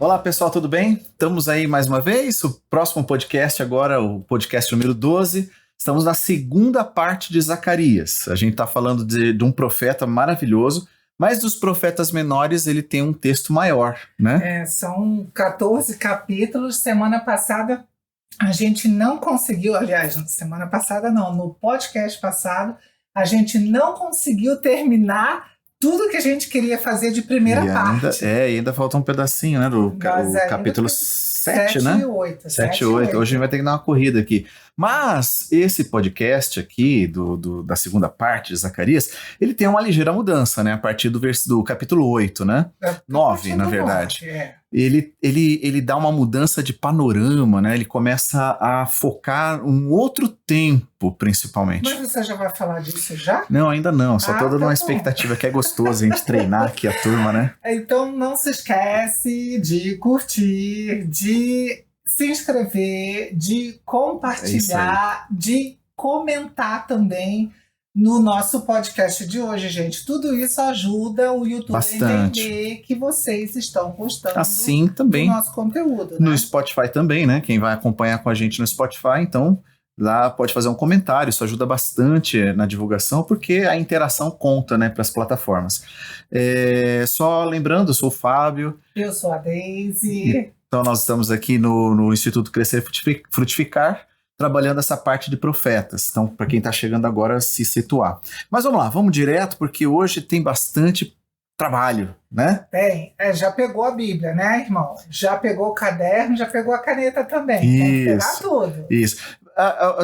Olá pessoal, tudo bem? Estamos aí mais uma vez, o próximo podcast agora, o podcast número 12. Estamos na segunda parte de Zacarias. A gente está falando de um profeta maravilhoso, mas dos profetas menores ele tem um texto maior, né? São 14 capítulos. Semana passada a gente não conseguiu, aliás, semana passada não, no podcast passado, a gente não conseguiu terminar tudo que a gente queria fazer de primeira parte. Ainda falta um pedacinho, né? Do capítulo 7, né? 7 e 8. Hoje a gente vai ter que dar uma corrida aqui. Mas esse podcast aqui, da segunda parte de Zacarias, ele tem uma ligeira mudança, né? A partir do capítulo 8, né? 9, na verdade. 9, Ele dá uma mudança de panorama, né? Ele começa a focar um outro tempo, principalmente. Mas você já vai falar disso já? Não, ainda não. Só tô dando uma expectativa que é gostoso a gente treinar aqui a turma, né? Então não se esquece de curtir, de se inscrever, de compartilhar, de comentar também no nosso podcast de hoje, gente. Tudo isso ajuda o YouTube Bastante. a entender que vocês estão gostando assim também do nosso conteúdo. No Spotify também, né? Quem vai acompanhar com a gente no Spotify, então lá pode fazer um comentário. Isso ajuda bastante na divulgação, porque a interação conta, né, para as plataformas. Só lembrando, eu sou o Fábio. Eu sou a Deise. Então nós estamos aqui no Instituto Crescer e Frutificar, trabalhando essa parte de profetas. Então, para quem está chegando agora, se situar. Mas vamos lá, vamos direto, porque hoje tem bastante trabalho, né? Tem. Já pegou a Bíblia, né, irmão? Já pegou o caderno, já pegou a caneta também. Tem que pegar tudo. Isso.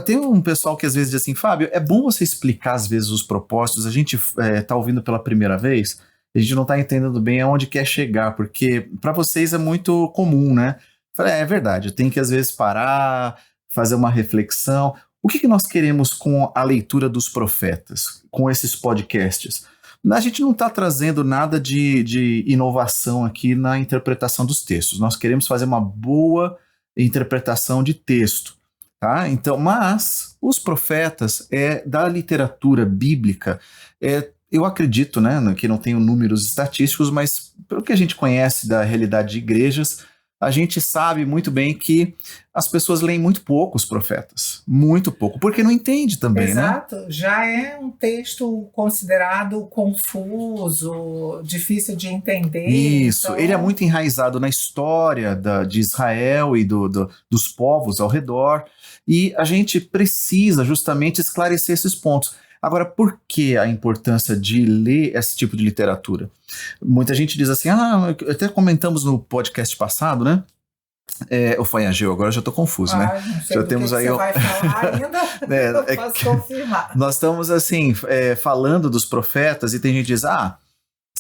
Tem um pessoal que às vezes diz assim, Fábio, é bom você explicar às vezes os propósitos. A gente tá ouvindo pela primeira vez, a gente não está entendendo bem aonde quer chegar, porque para vocês é muito comum, né? É verdade, eu tenho que às vezes parar, fazer uma reflexão. O que nós queremos com a leitura dos profetas, com esses podcasts? A gente não está trazendo nada de inovação aqui na interpretação dos textos. Nós queremos fazer uma boa interpretação de texto, tá? Então, mas os profetas da literatura bíblica, eu acredito, né, que não tenho números estatísticos, mas pelo que a gente conhece da realidade de igrejas, a gente sabe muito bem que as pessoas leem muito pouco os profetas. Muito pouco, porque não entende também, Exato. né? Já é um texto considerado confuso, difícil de entender. Isso, então... ele é muito enraizado na história de Israel e dos povos ao redor, e a gente precisa justamente esclarecer esses pontos. Agora, por que a importância de ler esse tipo de literatura? Muita gente diz assim, até comentamos no podcast passado, né? Ou foi a Geo, agora eu já estou confuso, né? Não sei já temos aí. Você vai falar ainda? Eu posso confirmar. Nós estamos assim, falando dos profetas, e tem gente que diz,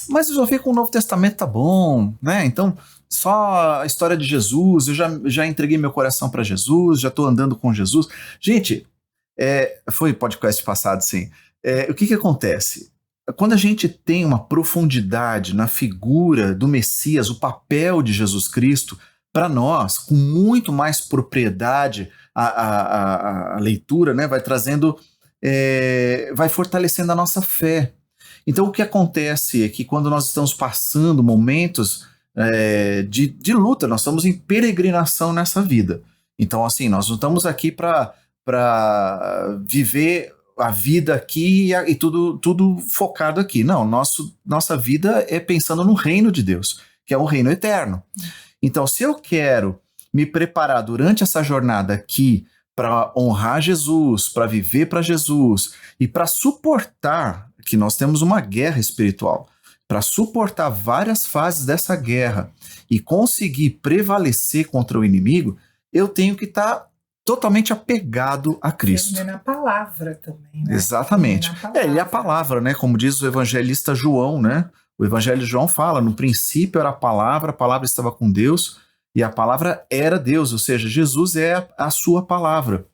mas eu já vi com o Novo Testamento tá bom, né? Então, só a história de Jesus, eu já entreguei meu coração para Jesus, já estou andando com Jesus. Gente, foi podcast passado, sim. O que acontece? Quando a gente tem uma profundidade na figura do Messias, o papel de Jesus Cristo, para nós, com muito mais propriedade, a leitura, né, vai trazendo, vai fortalecendo a nossa fé. Então, o que acontece é que quando nós estamos passando momentos de luta, nós estamos em peregrinação nessa vida. Então, assim, nós não estamos aqui para viver a vida aqui e tudo focado aqui. Não, nossa vida é pensando no reino de Deus, que é um reino eterno. Então, se eu quero me preparar durante essa jornada aqui para honrar Jesus, para viver para Jesus e para suportar, que nós temos uma guerra espiritual, para suportar várias fases dessa guerra e conseguir prevalecer contra o inimigo, eu tenho que estar totalmente apegado a Cristo. Na palavra também, né? Exatamente. Ele é a palavra, né? Como diz o evangelista João, né? O evangelho de João fala, no princípio era a palavra estava com Deus e a palavra era Deus, ou seja, Jesus é a sua palavra.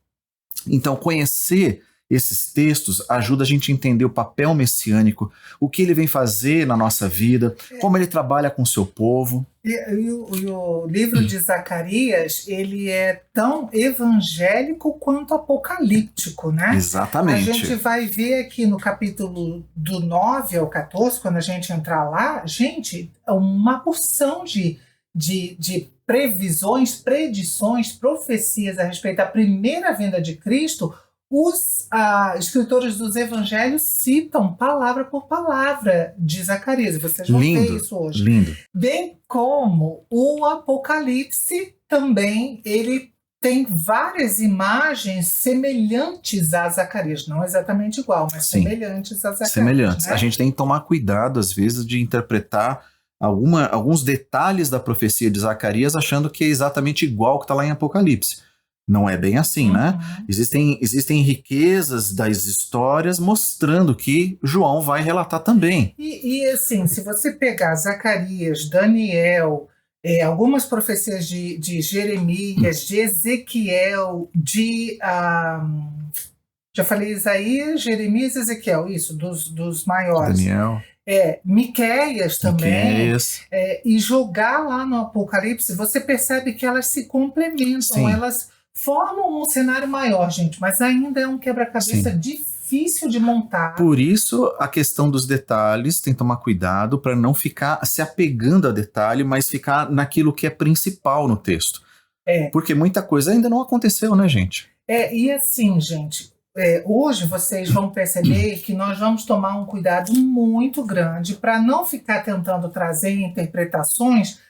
Então, conhecer esses textos ajuda a gente a entender o papel messiânico, o que ele vem fazer na nossa vida, como ele trabalha com o seu povo. E o livro de Zacarias, ele é tão evangélico quanto apocalíptico, né? Exatamente. A gente vai ver aqui no capítulo do 9 ao 14, quando a gente entrar lá, gente, uma porção de de previsões, predições, profecias a respeito da primeira vinda de Cristo, os escritores dos evangelhos citam palavra por palavra de Zacarias. Vocês vão ver isso hoje. Lindo. Bem como o Apocalipse também, ele tem várias imagens semelhantes a Zacarias. Não exatamente igual, mas semelhantes a Zacarias. Semelhantes. Né? A gente tem que tomar cuidado, às vezes, de interpretar alguns detalhes da profecia de Zacarias achando que é exatamente igual que está lá em Apocalipse. Não é bem assim, né? Existem riquezas das histórias mostrando que João vai relatar também. E assim, se você pegar Zacarias, Daniel, algumas profecias de Jeremias, de Ezequiel, já falei Isaías, Jeremias e Ezequiel, isso, dos maiores. Daniel. Miqueias também, e jogar lá no Apocalipse, você percebe que elas se complementam, elas formam um cenário maior, gente, mas ainda é um quebra-cabeça difícil de montar. Por isso, a questão dos detalhes, tem que tomar cuidado para não ficar se apegando a detalhe, mas ficar naquilo que é principal no texto. Porque muita coisa ainda não aconteceu, né, gente? E assim, gente, hoje vocês vão perceber que nós vamos tomar um cuidado muito grande para não ficar tentando trazer interpretações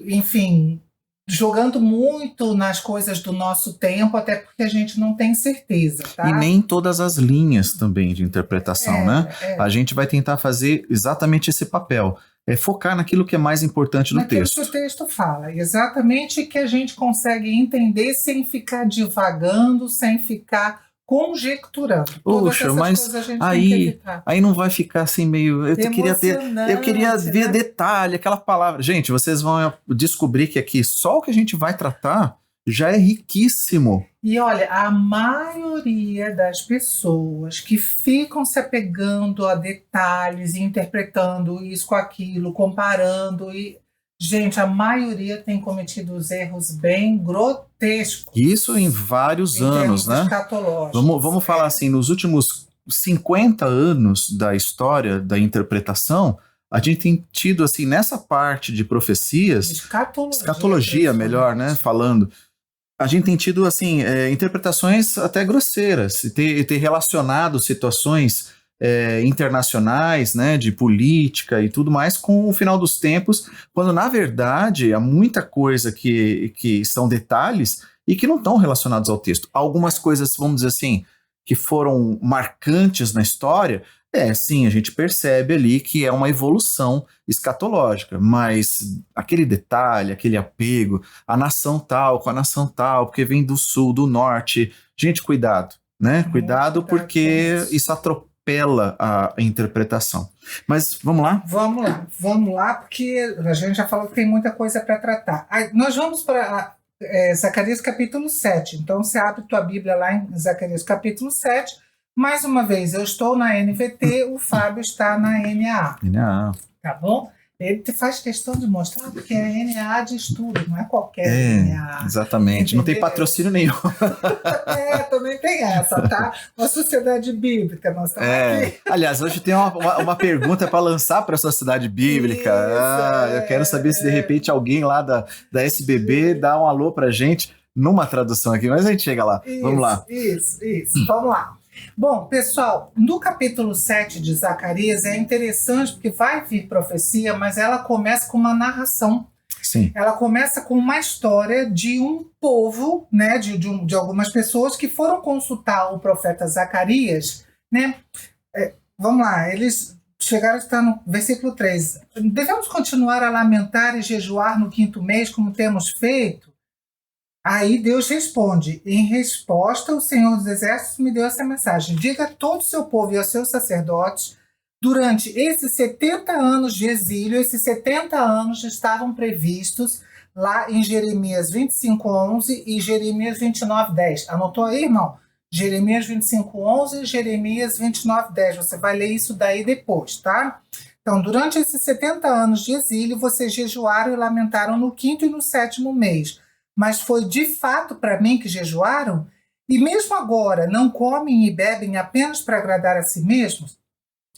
enfim, jogando muito nas coisas do nosso tempo, até porque a gente não tem certeza, tá? E nem todas as linhas também de interpretação, né? A gente vai tentar fazer exatamente esse papel. Focar naquilo que é mais importante no texto. Naquilo que o texto fala. Exatamente que a gente consegue entender sem ficar divagando, sem ficar conjecturando. Poxa, mas aí não vai ficar assim meio... Eu queria ver detalhe, aquela palavra. Gente, vocês vão descobrir que aqui só o que a gente vai tratar já é riquíssimo. E olha, a maioria das pessoas que ficam se apegando a detalhes, interpretando isso com aquilo, comparando gente, a maioria tem cometido os erros bem grotescos. Isso em vários anos, né? Vamos falar assim, nos últimos 50 anos da história da interpretação, a gente tem tido, assim, nessa parte de profecias... Escatologia melhor, né? Falando... A gente tem tido, assim, interpretações até grosseiras, ter relacionado situações internacionais, né, de política e tudo mais com o final dos tempos, quando, na verdade, há muita coisa que são detalhes e que não estão relacionados ao texto. Algumas coisas, vamos dizer assim, que foram marcantes na história, sim, a gente percebe ali que é uma evolução escatológica, mas aquele detalhe, aquele apego, a nação tal com a nação tal, porque vem do sul, do norte, gente, cuidado, né? Cuidado porque isso atropela a interpretação. Mas vamos lá? Vamos lá, porque a gente já falou que tem muita coisa para tratar. Nós vamos para Zacarias capítulo 7, então você abre tua Bíblia lá em Zacarias capítulo 7, mais uma vez, eu estou na NVT, o Fábio está na NAA. Tá bom? Ele faz questão de mostrar porque é NAA de estudo, não é qualquer NAA. Exatamente, entendeu? Não tem patrocínio nenhum. Também tem essa, tá? Uma sociedade bíblica, nós estamos aqui. Aliás, hoje tem uma pergunta para lançar para a sociedade bíblica. Eu quero saber se de repente alguém lá da SBB dá um alô para gente numa tradução aqui, mas a gente chega lá. Vamos lá. Isso, vamos lá. Bom, pessoal, no capítulo 7 de Zacarias é interessante porque vai vir profecia, mas ela começa com uma narração. Sim. Ela começa com uma história de um povo, né, de algumas pessoas que foram consultar o profeta Zacarias, né? Vamos lá, eles chegaram a estar no versículo 3. Devemos continuar a lamentar e jejuar no 5º mês, como temos feito? Aí Deus responde, em resposta o Senhor dos Exércitos me deu essa mensagem, diga a todo o seu povo e aos seus sacerdotes, durante esses 70 anos de exílio, esses 70 anos estavam previstos lá em Jeremias 25:11 e Jeremias 29:10. Anotou aí, irmão? Jeremias 25:11 e Jeremias 29:10. Você vai ler isso daí depois, tá? Então, durante esses 70 anos de exílio, vocês jejuaram e lamentaram no 5º e no 7º mês. Mas foi de fato para mim que jejuaram? E mesmo agora não comem e bebem apenas para agradar a si mesmos?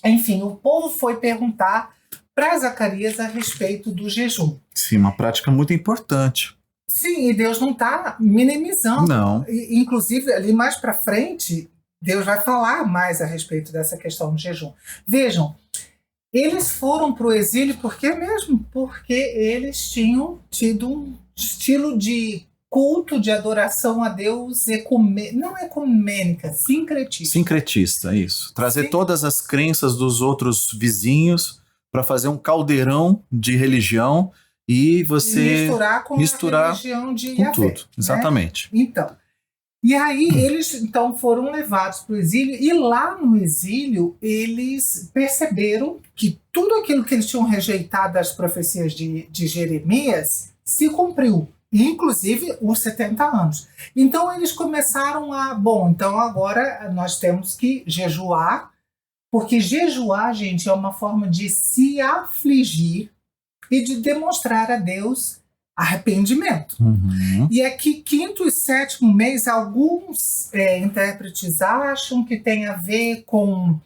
Enfim, o povo foi perguntar para Zacarias a respeito do jejum. Sim, uma prática muito importante. Sim, e Deus não está minimizando. Não. Inclusive, ali mais para frente, Deus vai falar mais a respeito dessa questão do jejum. Vejam, eles foram para o exílio por quê mesmo? Porque eles tinham tido um estilo de culto, de adoração a Deus não ecumênica, sincretista. Sincretista, isso. Trazer todas as crenças dos outros vizinhos para fazer um caldeirão de religião e você misturar com a religião de Yahvé, tudo. Exatamente. Né? Então, e aí eles então foram levados para o exílio, e lá no exílio eles perceberam que tudo aquilo que eles tinham rejeitado das profecias de Jeremias se cumpriu, inclusive os 70 anos. Então eles começaram então agora nós temos que jejuar, porque jejuar, gente, é uma forma de se afligir e de demonstrar a Deus arrependimento. Uhum. E aqui, 5º e 7º mês, alguns intérpretes acham que tem a ver com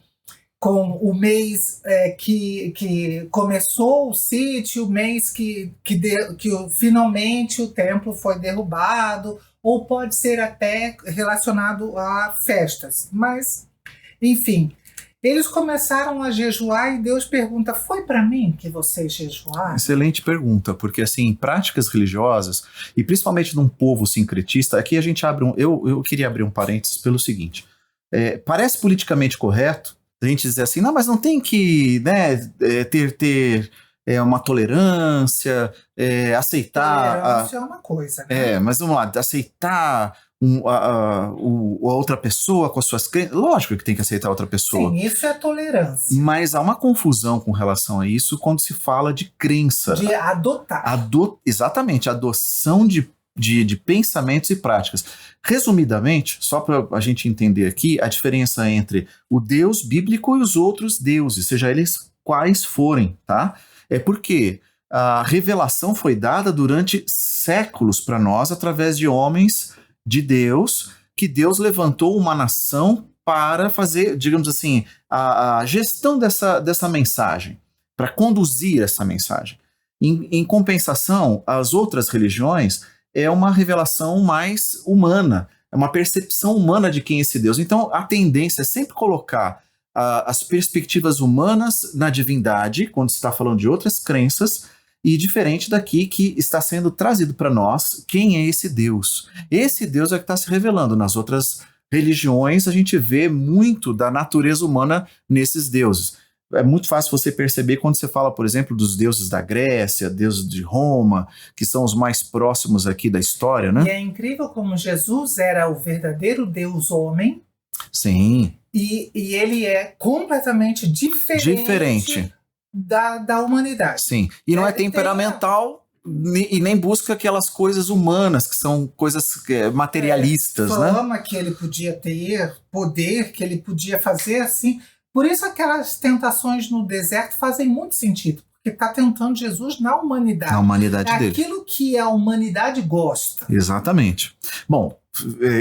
o mês que começou o sítio, o mês que finalmente o templo foi derrubado, ou pode ser até relacionado a festas. Mas, enfim, eles começaram a jejuar e Deus pergunta, foi para mim que vocês jejuaram? Excelente pergunta, porque assim, práticas religiosas, e principalmente num povo sincretista, aqui a gente abre eu queria abrir um parênteses pelo seguinte, parece politicamente correto a gente dizer assim, não, mas não tem que, né, ter uma tolerância, aceitar... Tolerância é uma coisa, né? Mas vamos lá, aceitar a outra pessoa com as suas crenças. Lógico que tem que aceitar a outra pessoa. Sim, isso é tolerância. Mas há uma confusão com relação a isso quando se fala de crença. De adotar. Exatamente, adoção de pensamentos e práticas. Resumidamente, só para a gente entender aqui, a diferença entre o Deus bíblico e os outros deuses, seja eles quais forem, tá? É porque a revelação foi dada durante séculos para nós através de homens de Deus, que Deus levantou uma nação para fazer, digamos assim, a gestão dessa mensagem, para conduzir essa mensagem. Em compensação, as outras religiões é uma revelação mais humana, é uma percepção humana de quem é esse Deus. Então, a tendência é sempre colocar as perspectivas humanas na divindade, quando se está falando de outras crenças, e diferente daqui que está sendo trazido para nós, quem é esse Deus? Esse Deus é que está se revelando. Nas outras religiões, a gente vê muito da natureza humana nesses deuses. É muito fácil você perceber quando você fala, por exemplo, dos deuses da Grécia, deuses de Roma, que são os mais próximos aqui da história, né? E é incrível como Jesus era o verdadeiro Deus homem. Sim. E ele é completamente diferente. Da humanidade. Sim, e não é temperamental e nem busca aquelas coisas humanas, que são coisas materialistas, né? Fama que ele podia ter, poder que ele podia fazer, assim. Por isso aquelas tentações no deserto fazem muito sentido, porque está tentando Jesus na humanidade. Na humanidade dele. Aquilo que a humanidade gosta. Exatamente. Bom,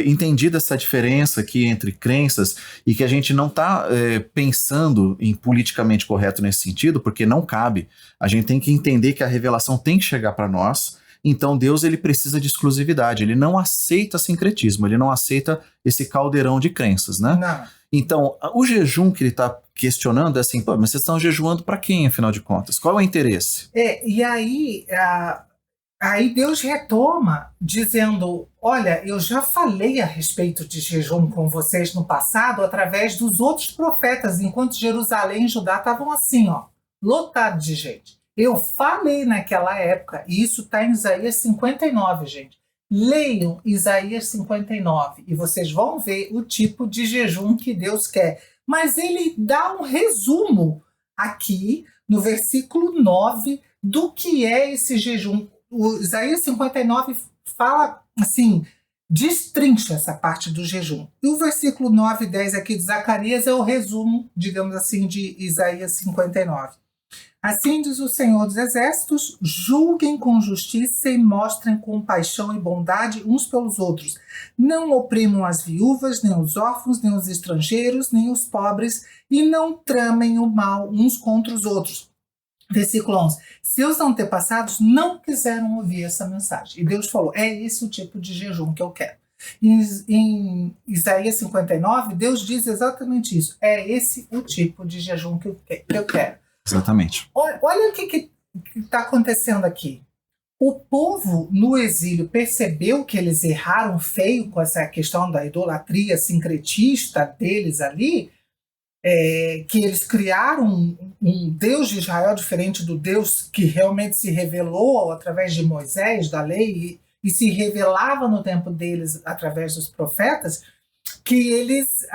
entendida essa diferença aqui entre crenças e que a gente não está pensando em politicamente correto nesse sentido, porque não cabe. A gente tem que entender que a revelação tem que chegar para nós. Então Deus ele precisa de exclusividade. Ele não aceita sincretismo. Ele não aceita esse caldeirão de crenças, né? Não. Então, o jejum que ele está questionando é assim, pô, mas vocês estão jejuando para quem, afinal de contas? Qual é o interesse? E aí Deus retoma dizendo, olha, eu já falei a respeito de jejum com vocês no passado através dos outros profetas, enquanto Jerusalém e Judá estavam assim, ó, lotado de gente. Eu falei naquela época, e isso está em Isaías 59, gente. Leiam Isaías 59 e vocês vão ver o tipo de jejum que Deus quer. Mas ele dá um resumo aqui no versículo 9 do que é esse jejum. O Isaías 59 fala assim, destrincha essa parte do jejum. E o versículo 9 e 10 aqui de Zacarias é o resumo, digamos assim, de Isaías 59. Assim diz o Senhor dos Exércitos, julguem com justiça e mostrem compaixão e bondade uns pelos outros. Não oprimam as viúvas, nem os órfãos, nem os estrangeiros, nem os pobres, e não tramem o mal uns contra os outros. Versículo 11. Seus antepassados não quiseram ouvir essa mensagem. E Deus falou, é esse o tipo de jejum que eu quero. Em Isaías 59, Deus diz exatamente isso. É esse o tipo de jejum que eu quero. Exatamente. Olha o que está acontecendo aqui. O povo no exílio percebeu que eles erraram feio com essa questão da idolatria sincretista deles ali, que eles criaram um Deus de Israel diferente do Deus que realmente se revelou através de Moisés, da lei, e se revelava no tempo deles através dos profetas, que eles,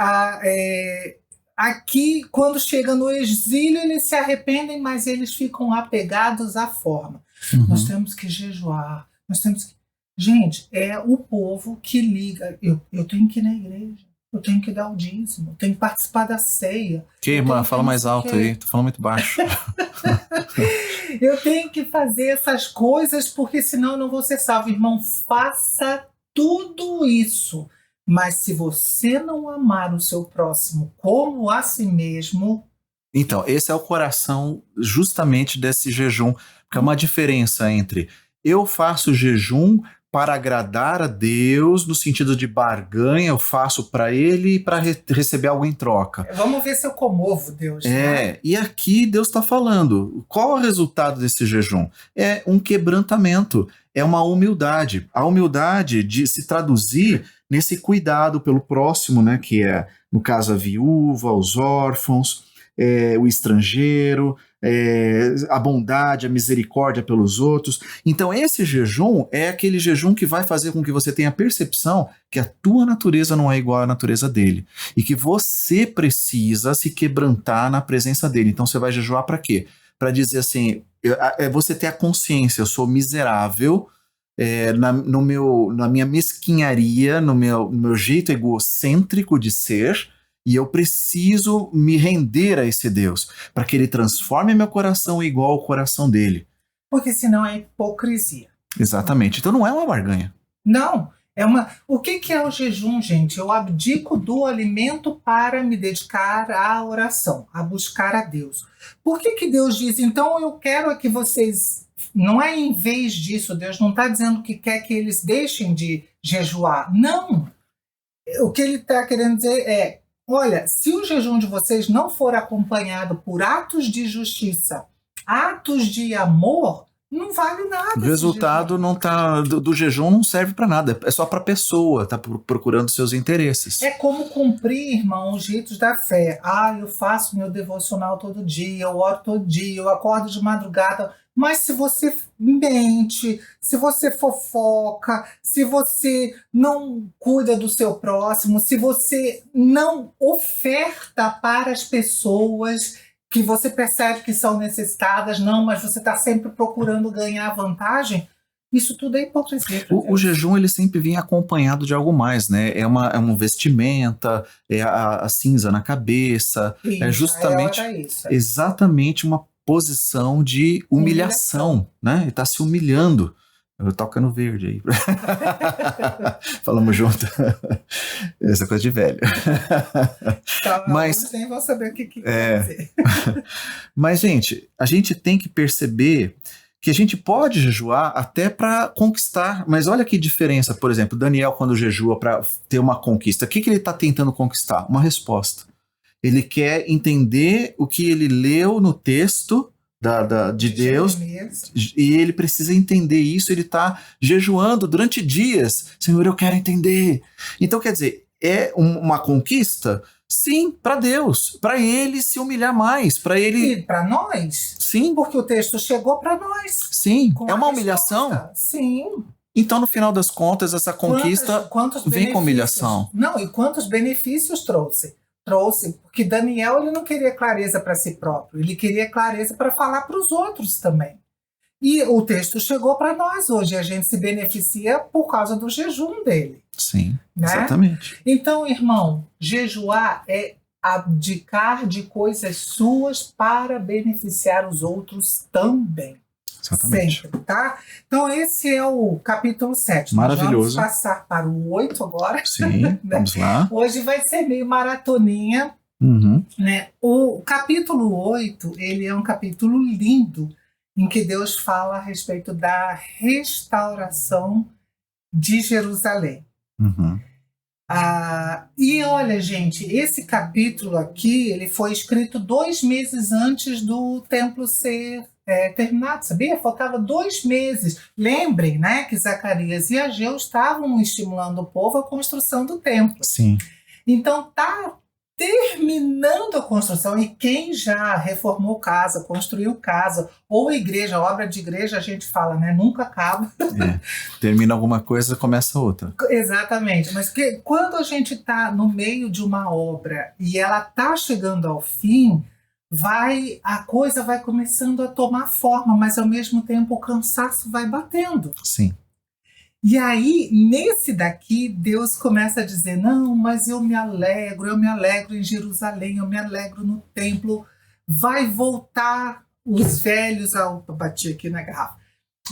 aqui, quando chegam no exílio, eles se arrependem, mas eles ficam apegados à forma. Uhum. Nós temos que jejuar, nós temos que... Gente, é o povo que liga. Eu tenho que ir na igreja. Eu tenho que dar o dízimo, eu tenho que participar da ceia. Que, irmã, fala mais alto aí, tô falando muito baixo. Eu tenho que fazer essas coisas porque senão eu não vou ser salvo. Irmão, faça tudo isso. Mas se você não amar o seu próximo como a si mesmo... Então, esse é o coração justamente desse jejum. Porque é uma diferença entre eu faço jejum para agradar a Deus, no sentido de barganha, eu faço para Ele e para receber algo em troca. Vamos ver se eu comovo Deus. Né? E aqui Deus está falando, qual é o resultado desse jejum? É um quebrantamento, é uma humildade. A humildade de se traduzir nesse cuidado pelo próximo, né, que é, no caso, a viúva, os órfãos, o estrangeiro, a bondade, a misericórdia pelos outros. Então esse jejum é aquele jejum que vai fazer com que você tenha a percepção que a tua natureza não é igual à natureza dele e que você precisa se quebrantar na presença dele. Então você vai jejuar para quê? Para dizer assim, você ter a consciência, eu sou miserável, na minha mesquinharia, no meu jeito egocêntrico de ser, e eu preciso me render a esse Deus, para que ele transforme meu coração igual ao coração dele. Porque senão é hipocrisia. Exatamente. Então não é uma barganha. Não. O que é o jejum, gente? Eu abdico do alimento para me dedicar à oração, a buscar a Deus. Por que Deus diz, então eu quero que vocês... Não é em vez disso, Deus não está dizendo que quer que eles deixem de jejuar. Não. O que ele está querendo dizer é, olha, se o jejum de vocês não for acompanhado por atos de justiça, atos de amor, não vale nada. O resultado não tá, do jejum não serve para nada, é só para a pessoa, tá procurando seus interesses. É como cumprir, irmão, os ritos da fé. Eu faço meu devocional todo dia, eu oro todo dia, eu acordo de madrugada. Mas se você mente, se você fofoca, se você não cuida do seu próximo, se você não oferta para as pessoas que você percebe que são necessitadas, mas você está sempre procurando ganhar vantagem, isso tudo é hipocrisia. O jejum ele sempre vem acompanhado de algo mais, né? É uma vestimenta, é a cinza na cabeça, é justamente exatamente uma posição de humilhação, né? Ele está se humilhando. Toca no verde aí. Falamos junto. Essa coisa de velho. Então, mas nem vão saber o que quer dizer. Mas, gente, a gente tem que perceber que a gente pode jejuar até para conquistar. Mas olha que diferença, por exemplo, Daniel quando jejua para ter uma conquista. O que ele está tentando conquistar? Uma resposta. Ele quer entender o que ele leu no texto de Deus, e ele precisa entender isso, ele está jejuando durante dias. Senhor, eu quero entender. Então, quer dizer, é uma conquista? Sim, para Deus, para ele se humilhar mais, para ele... E para nós? Sim. Porque o texto chegou para nós. Sim, é uma humilhação? Resposta. Sim. Então, no final das contas, essa conquista vem com humilhação. Não, e quantos benefícios trouxe, porque Daniel ele não queria clareza para si próprio, ele queria clareza para falar para os outros também. E o texto chegou para nós hoje, a gente se beneficia por causa do jejum dele. Sim, né? Exatamente. Então, irmão, jejuar é abdicar de coisas suas para beneficiar os outros também. Exatamente. Sempre, tá? Então esse é o capítulo 7. Maravilhoso. Nós vamos passar para o 8 agora. Sim, vamos lá. Hoje vai ser meio maratoninha, Uhum. Né? O capítulo 8, ele é um capítulo lindo, em que Deus fala a respeito da restauração de Jerusalém. Uhum. E olha, gente, esse capítulo aqui, ele foi escrito 2 meses antes do templo ser terminado, sabia? Faltava 2 meses. Lembrem, né, que Zacarias e Ageu estavam estimulando o povo à construção do templo. Sim. Então tá terminando a construção, e quem já reformou casa, construiu casa, ou igreja, obra de igreja, a gente fala, né? Nunca acaba. Termina alguma coisa, começa outra. Exatamente, mas quando a gente está no meio de uma obra e ela está chegando ao fim, a coisa vai começando a tomar forma, mas ao mesmo tempo o cansaço vai batendo. Sim. E aí, nesse daqui, Deus começa a dizer, não, mas eu me alegro em Jerusalém, eu me alegro no templo, vai voltar os velhos, eu bati aqui na garrafa,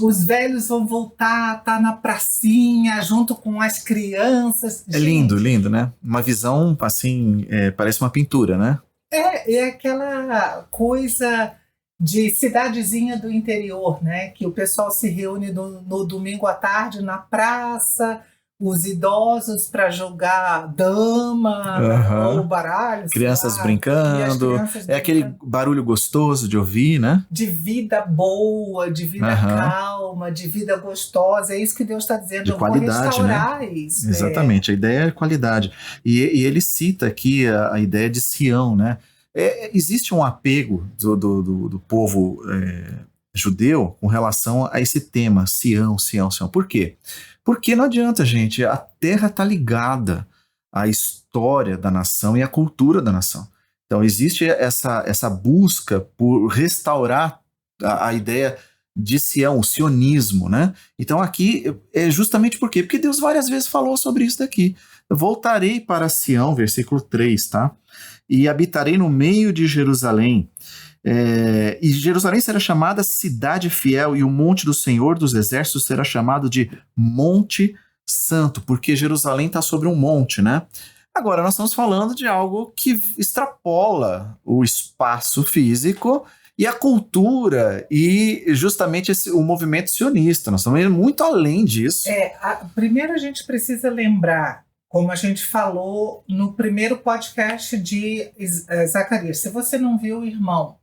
os velhos vão voltar, tá na pracinha, junto com as crianças. É lindo, lindo, né? Uma visão, assim, parece uma pintura, né? É aquela coisa de cidadezinha do interior, né? Que o pessoal se reúne no domingo à tarde na praça, os idosos para jogar dama ou baralho. Crianças brincando. Aquele barulho gostoso de ouvir, né? De vida boa, de vida calma, de vida gostosa. É isso que Deus está dizendo. De qualidade, vou restaurar, né? Isso. Exatamente, a ideia é qualidade. E ele cita aqui a ideia de Sião, né? Existe um apego do povo judeu com relação a esse tema, Sião, Sião, Sião. Por quê? Porque não adianta, gente, a terra está ligada à história da nação e à cultura da nação. Então existe essa busca por restaurar a ideia de Sião, o sionismo, né? Então aqui é justamente por quê? Porque Deus várias vezes falou sobre isso daqui. Voltarei para Sião, versículo 3, tá? E habitarei no meio de Jerusalém. E Jerusalém será chamada cidade fiel, e o monte do Senhor dos Exércitos será chamado de Monte Santo, porque Jerusalém está sobre um monte, né? Agora, nós estamos falando de algo que extrapola o espaço físico e a cultura e justamente o movimento sionista. Nós estamos indo muito além disso. Primeiro a gente precisa lembrar, como a gente falou no primeiro podcast de Zacarias. Se você não viu, irmão,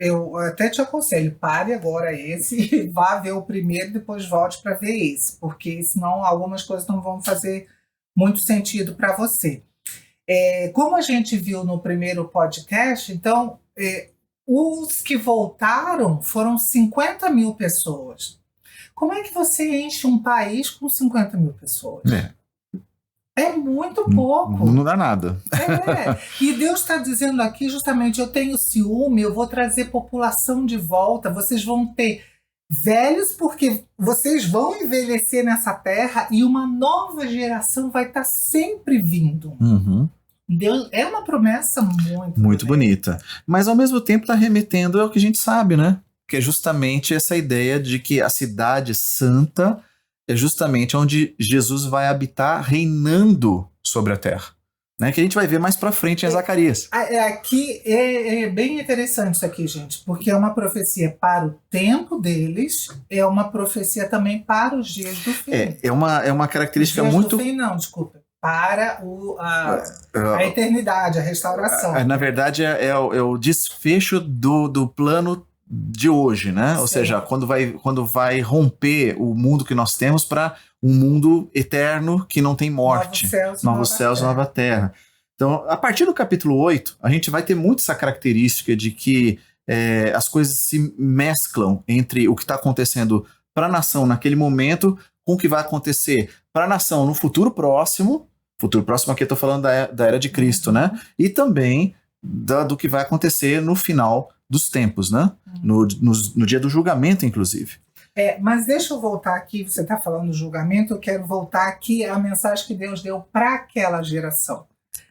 eu até te aconselho, pare agora esse, vá ver o primeiro e depois volte para ver esse, porque senão algumas coisas não vão fazer muito sentido para você. Como a gente viu no primeiro podcast, então, os que voltaram foram 50 mil pessoas. Como é que você enche um país com 50 mil pessoas? É muito pouco. Não dá nada. E Deus está dizendo aqui justamente, eu tenho ciúme, eu vou trazer população de volta, vocês vão ter velhos porque vocês vão envelhecer nessa terra e uma nova geração vai estar sempre vindo. Deus, é uma promessa muito bonita. Mas ao mesmo tempo está remetendo ao que a gente sabe, né? Que é justamente essa ideia de que a cidade santa é justamente onde Jesus vai habitar reinando sobre a terra, né? Que a gente vai ver mais para frente em Zacarias. Aqui é bem interessante isso aqui, gente, porque é uma profecia para o tempo deles, é uma profecia também para os dias do fim. É uma característica dias muito... do fim, não, desculpa. Para a eternidade, a restauração. Na verdade, é o desfecho do plano de hoje, né? Ou seja, quando vai romper o mundo que nós temos para um mundo eterno que não tem morte. Novos céus e nova terra. Então, a partir do capítulo 8, a gente vai ter muito essa característica de que as coisas se mesclam entre o que está acontecendo para a nação naquele momento com o que vai acontecer para a nação no futuro próximo aqui eu estou falando da era de Cristo, né? E também do que vai acontecer no final dos tempos, né? No dia do julgamento, inclusive. Mas deixa eu voltar aqui, você está falando do julgamento, eu quero voltar aqui à mensagem que Deus deu para aquela geração.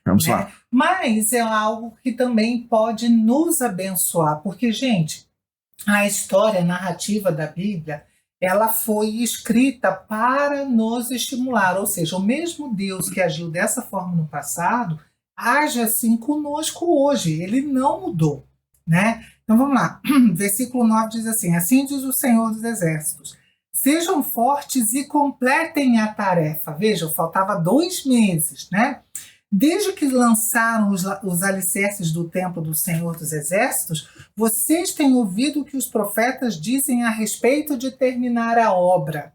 Vamos lá. Mas é algo que também pode nos abençoar, porque, gente, a história, a narrativa da Bíblia, ela foi escrita para nos estimular, ou seja, o mesmo Deus que agiu dessa forma no passado, age assim conosco hoje, ele não mudou, né? Então vamos lá, versículo 9 diz assim: assim diz o Senhor dos Exércitos, sejam fortes e completem a tarefa. Vejam, faltava 2 meses, né? Desde que lançaram os alicerces do templo do Senhor dos Exércitos, vocês têm ouvido o que os profetas dizem a respeito de terminar a obra.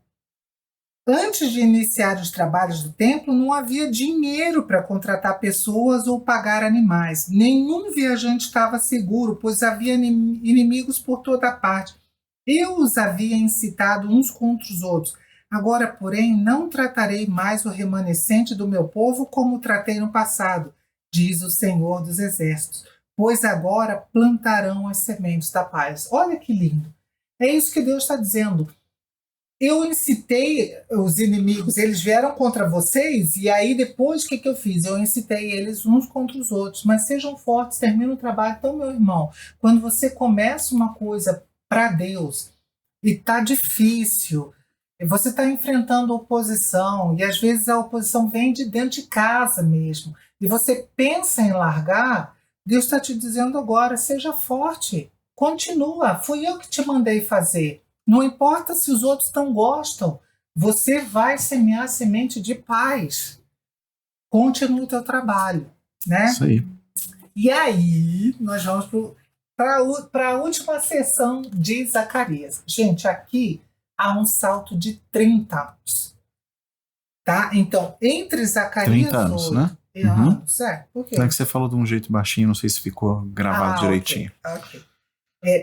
Antes de iniciar os trabalhos do templo, não havia dinheiro para contratar pessoas ou pagar animais. Nenhum viajante estava seguro, pois havia inimigos por toda parte. Eu os havia incitado uns contra os outros. Agora, porém, não tratarei mais o remanescente do meu povo como tratei no passado, diz o Senhor dos Exércitos, pois agora plantarão as sementes da paz. Olha que lindo. É isso que Deus está dizendo. Eu incitei os inimigos, eles vieram contra vocês, e aí depois o que eu fiz? Eu incitei eles uns contra os outros, mas sejam fortes, terminem o trabalho. Então, meu irmão, quando você começa uma coisa para Deus e está difícil, você está enfrentando oposição, e às vezes a oposição vem de dentro de casa mesmo, e você pensa em largar, Deus está te dizendo agora, seja forte, continua, fui eu que te mandei fazer. Não importa se os outros não gostam, você vai semear semente de paz. Continue o teu trabalho, né? Isso aí. E aí, nós vamos para a última sessão de Zacarias. Gente, aqui há um salto de 30 anos. Tá? Então, entre Zacarias 30 anos, 8 né? e anos, por quê? Não é que você falou de um jeito baixinho, não sei se ficou gravado direitinho. Ok.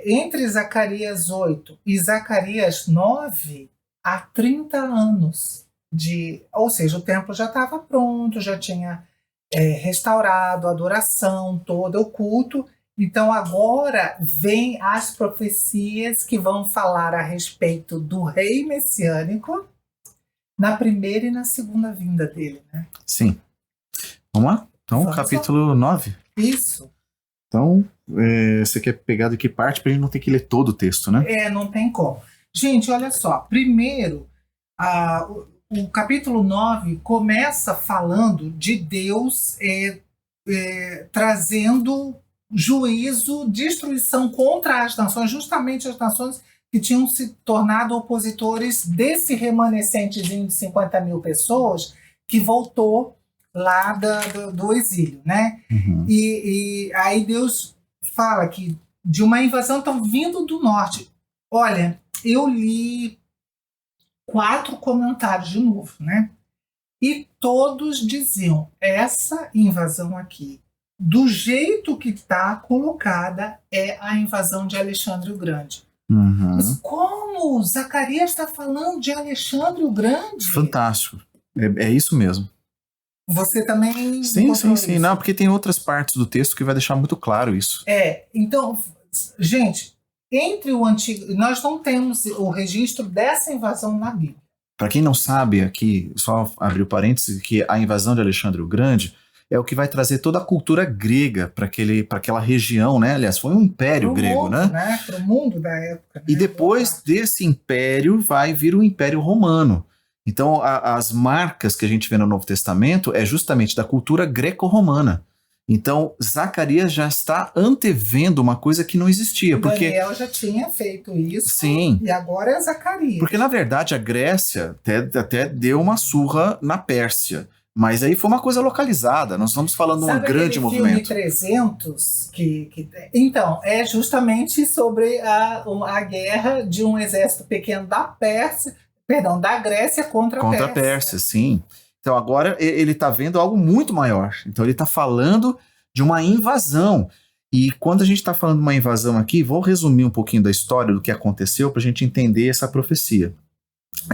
Entre Zacarias 8 e Zacarias 9, há 30 anos. Ou seja, o templo já estava pronto, já tinha restaurado a adoração toda, o culto. Então agora vem as profecias que vão falar a respeito do rei messiânico na primeira e na segunda vinda dele, né? Sim. Vamos lá? Então, Vamos capítulo lá. 9. Isso. Então, você quer pegar de que parte para a gente não ter que ler todo o texto, né? Não tem como. Gente, olha só. Primeiro, o capítulo 9 começa falando de Deus trazendo juízo, destruição contra as nações, justamente as nações que tinham se tornado opositores desse remanescentezinho de 50 mil pessoas que voltou lá do exílio, né? Uhum. E aí Deus fala que de uma invasão estão vindo do norte. Olha, eu li 4 comentários de novo, né? E todos diziam, essa invasão aqui, do jeito que está colocada, é a invasão de Alexandre o Grande. Uhum. Mas como Zacarias está falando de Alexandre o Grande? Fantástico. É isso mesmo. Você também... Sim. Não, porque tem outras partes do texto que vai deixar muito claro isso. Então, gente, entre o antigo... Nós não temos o registro dessa invasão na Bíblia. Para quem não sabe, aqui, só abrir o parênteses, que a invasão de Alexandre o Grande é o que vai trazer toda a cultura grega para aquela região, né? Aliás, foi um império grego, mundo, né? Para o mundo da época. Né? E depois desse império vai vir o Império Romano. Então, as marcas que a gente vê no Novo Testamento é justamente da cultura greco-romana. Então, Zacarias já está antevendo uma coisa que não existia. Porque Daniel já tinha feito isso. Sim. E agora é Zacarias. Porque, na verdade, a Grécia até deu uma surra na Pérsia. Mas aí foi uma coisa localizada. Nós estamos falando de um grande movimento. Filme 300? Então, é justamente sobre a guerra de um exército pequeno da Pérsia, da Grécia contra a Pérsia, sim. Então agora ele está vendo algo muito maior. Então ele está falando de uma invasão. E quando a gente está falando de uma invasão aqui, vou resumir um pouquinho da história do que aconteceu para a gente entender essa profecia.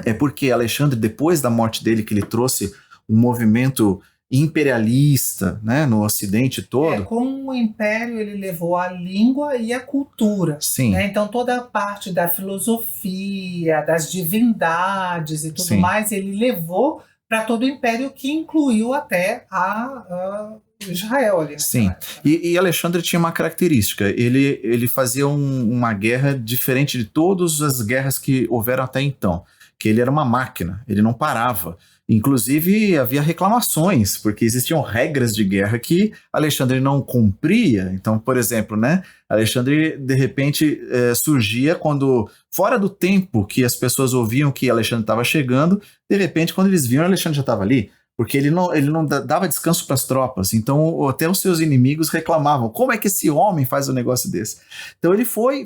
É porque Alexandre, depois da morte dele, que ele trouxe um movimento imperialista, né, no Ocidente todo. Como o império ele levou a língua e a cultura. Sim. Né? Então toda a parte da filosofia, das divindades e tudo mais, ele levou para todo o império, que incluiu até a Israel ali. Né? Sim. E Alexandre tinha uma característica. Ele fazia uma guerra diferente de todas as guerras que houveram até então. que ele era uma máquina, ele não parava. Inclusive, havia reclamações, porque existiam regras de guerra que Alexandre não cumpria. Então, por exemplo, né, Alexandre, de repente, surgia quando, fora do tempo que as pessoas ouviam que Alexandre estava chegando, de repente, quando eles viam, Alexandre já estava ali. Porque ele não dava descanso para as tropas. Então, até os seus inimigos reclamavam. Como é que esse homem faz um negócio desse? Então, ele foi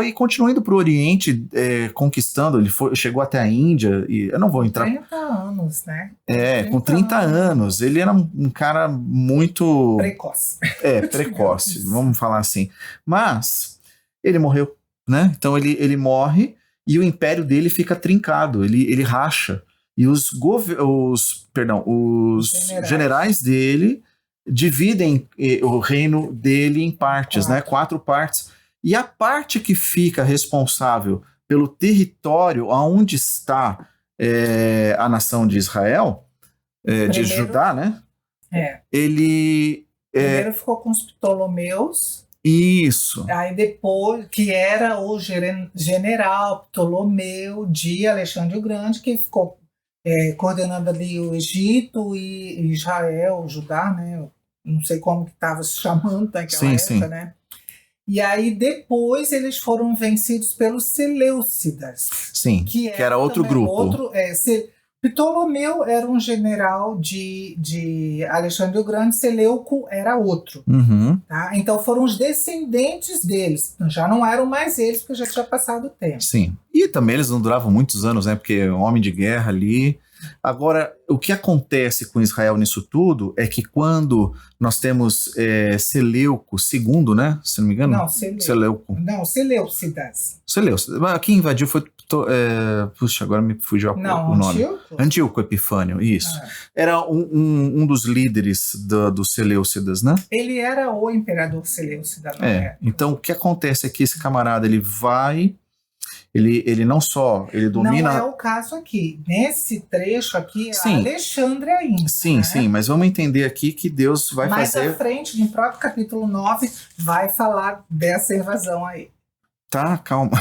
e continuou indo para o Oriente, conquistando. Ele chegou até a Índia. E eu não vou entrar... 30 anos, né? Com 30 anos. Ele era um cara muito... Precoce. Precoce, vamos falar assim. Mas, ele morreu, né? Então, ele morre e o império dele fica trincado. Ele racha. E os generais dele dividem o reino dele em partes, né? 4 partes. E a parte que fica responsável pelo território onde está a nação de Israel, de Judá, né? Primeiro ficou com os Ptolomeus. Isso. Aí depois, que era o general Ptolomeu de Alexandre o Grande, que ficou coordenando ali o Egito e Israel, Judá, né? Não sei como que estava se chamando naquela época, né? E aí depois eles foram vencidos pelos Seleucidas. Sim, que era outro grupo. Ptolomeu era um general de Alexandre o Grande, Seleuco era outro. Uhum. Tá? Então foram os descendentes deles. Já não eram mais eles, porque já tinha passado o tempo. Sim. E também eles não duravam muitos anos, né? Porque homem de guerra ali. Agora, o que acontece com Israel nisso tudo é que quando nós temos Seleuco II, né? Se não me engano. Não, Seleuco. Não, Seleucidas. Mas quem invadiu foi... puxa, agora me fugiu o nome. Antíoco Epifânio, isso. Era um dos líderes do Seleucidas, né? Ele era o imperador Seleucida. Então o que acontece é que esse camarada, ele vai... Ele não só, ele domina... Não é o caso aqui. Nesse trecho aqui, é Alexandre ainda. Sim, sim, mas vamos entender aqui que Deus vai fazer... Mais à frente, no próprio capítulo 9, vai falar dessa invasão aí. Tá, calma.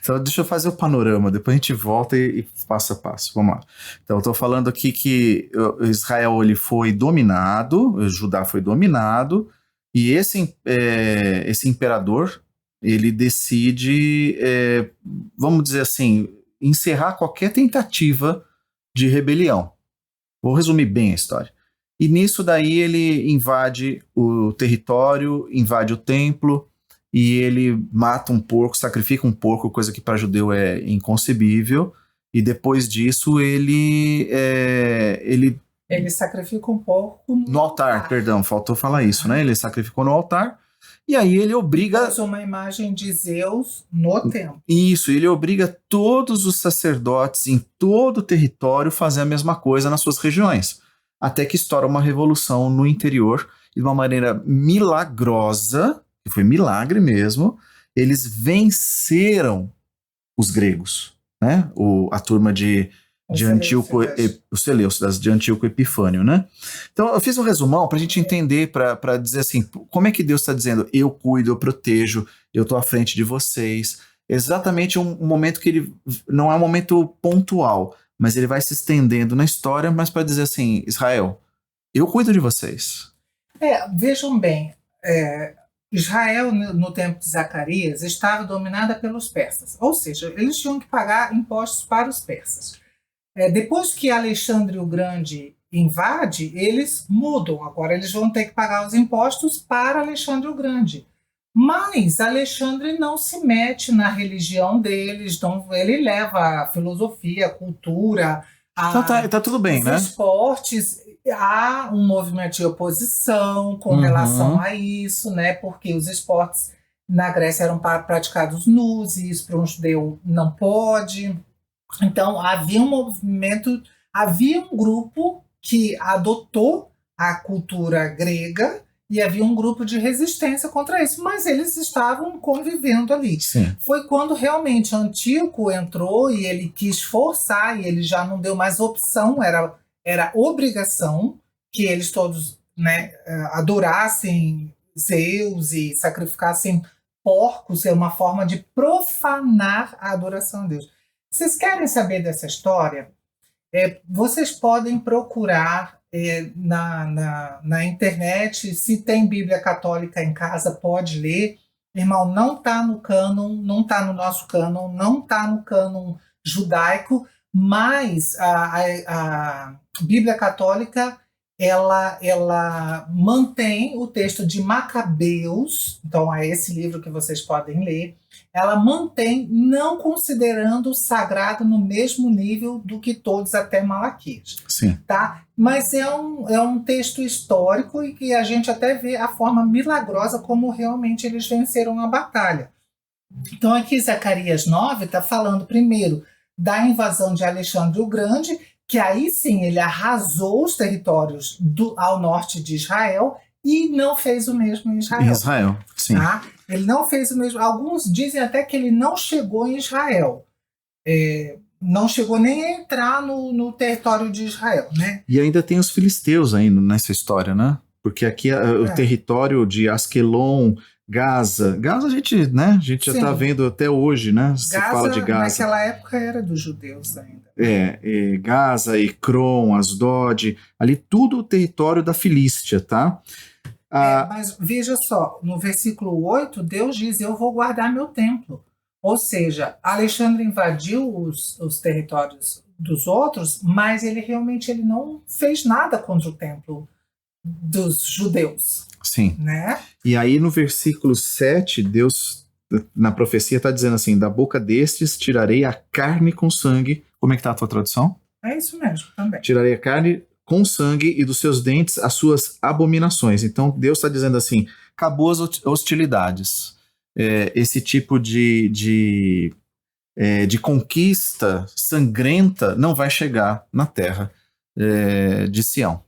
Então deixa eu fazer o panorama, depois a gente volta e passo a passo. Vamos lá. Então eu estou falando aqui que Israel ele foi dominado, Judá foi dominado, e esse imperador... ele decide, vamos dizer assim, encerrar qualquer tentativa de rebelião. Vou resumir bem a história. E nisso daí ele invade o território, invade o templo, e ele mata um porco, sacrifica um porco, coisa que para judeu é inconcebível, e depois disso ele sacrifica um porco no altar. Perdão, faltou falar isso, né? Ele sacrificou no altar. E aí ele obriga... Faz uma imagem de Zeus no templo. Isso, ele obriga todos os sacerdotes em todo o território a fazer a mesma coisa nas suas regiões. Até que estoura uma revolução no interior, e de uma maneira milagrosa, que foi milagre mesmo, eles venceram os gregos, né? A turma de Antíoco, os Seleucidas, de Antíoco Epifânio, né? Então eu fiz um resumão para a gente entender, para dizer assim, como é que Deus está dizendo, eu cuido, eu protejo, eu estou à frente de vocês. Exatamente um momento que ele não é um momento pontual, mas ele vai se estendendo na história, mas para dizer assim, Israel, eu cuido de vocês. Vejam bem, Israel no tempo de Zacarias estava dominada pelos persas, ou seja, eles tinham que pagar impostos para os persas. Depois que Alexandre o Grande invade, eles mudam. Agora eles vão ter que pagar os impostos para Alexandre o Grande. Mas Alexandre não se mete na religião deles, ele leva a filosofia, a cultura, tá tudo bem, os esportes. Há um movimento de oposição com relação a isso, né? Porque os esportes na Grécia eram praticados nus, e isso para um judeu não pode. Então, havia um movimento, havia um grupo que adotou a cultura grega e havia um grupo de resistência contra isso, mas eles estavam convivendo ali. Sim. Foi quando realmente Antíoco entrou e ele quis forçar, e ele já não deu mais opção, era obrigação que eles todos, né, adorassem Zeus e sacrificassem porcos, é uma forma de profanar a adoração a Deus. Vocês querem saber dessa história? Vocês podem procurar na internet, se tem Bíblia Católica em casa, pode ler. Irmão, não está no cânon, não está no nosso cânon, não está no cânon judaico, mas a Bíblia Católica ela mantém o texto de Macabeus, então é esse livro que vocês podem ler, ela mantém, não considerando o sagrado no mesmo nível do que todos até Malaquias. Sim. Tá? Mas é um texto histórico e que a gente até vê a forma milagrosa como realmente eles venceram a batalha. Então aqui Zacarias 9 está falando primeiro da invasão de Alexandre o Grande, que aí sim ele arrasou os territórios ao norte de Israel e não fez o mesmo em Israel. Em Israel, sim. Tá? Ele não fez o mesmo. Alguns dizem até que ele não chegou em Israel. Não chegou nem a entrar no território de Israel, né? E ainda tem os filisteus ainda nessa história, né? Porque aqui o território de Asquelon, Gaza a gente já está vendo até hoje, né? Se fala de Gaza. Naquela época era dos judeus ainda. Gaza, Ecrom, Asdod, ali tudo o território da Filístia, tá? Mas veja só, no versículo 8, Deus diz, eu vou guardar meu templo. Ou seja, Alexandre invadiu os territórios dos outros, mas ele não fez nada contra o templo dos judeus. Sim. Né? E aí no versículo 7, Deus, na profecia, está dizendo assim, da boca destes tirarei a carne com sangue. Como é que está a tua tradução? É isso mesmo, também. Tirarei a carne com sangue e dos seus dentes as suas abominações. Então Deus está dizendo assim, acabou as hostilidades. Esse tipo de conquista sangrenta não vai chegar na terra de Sião.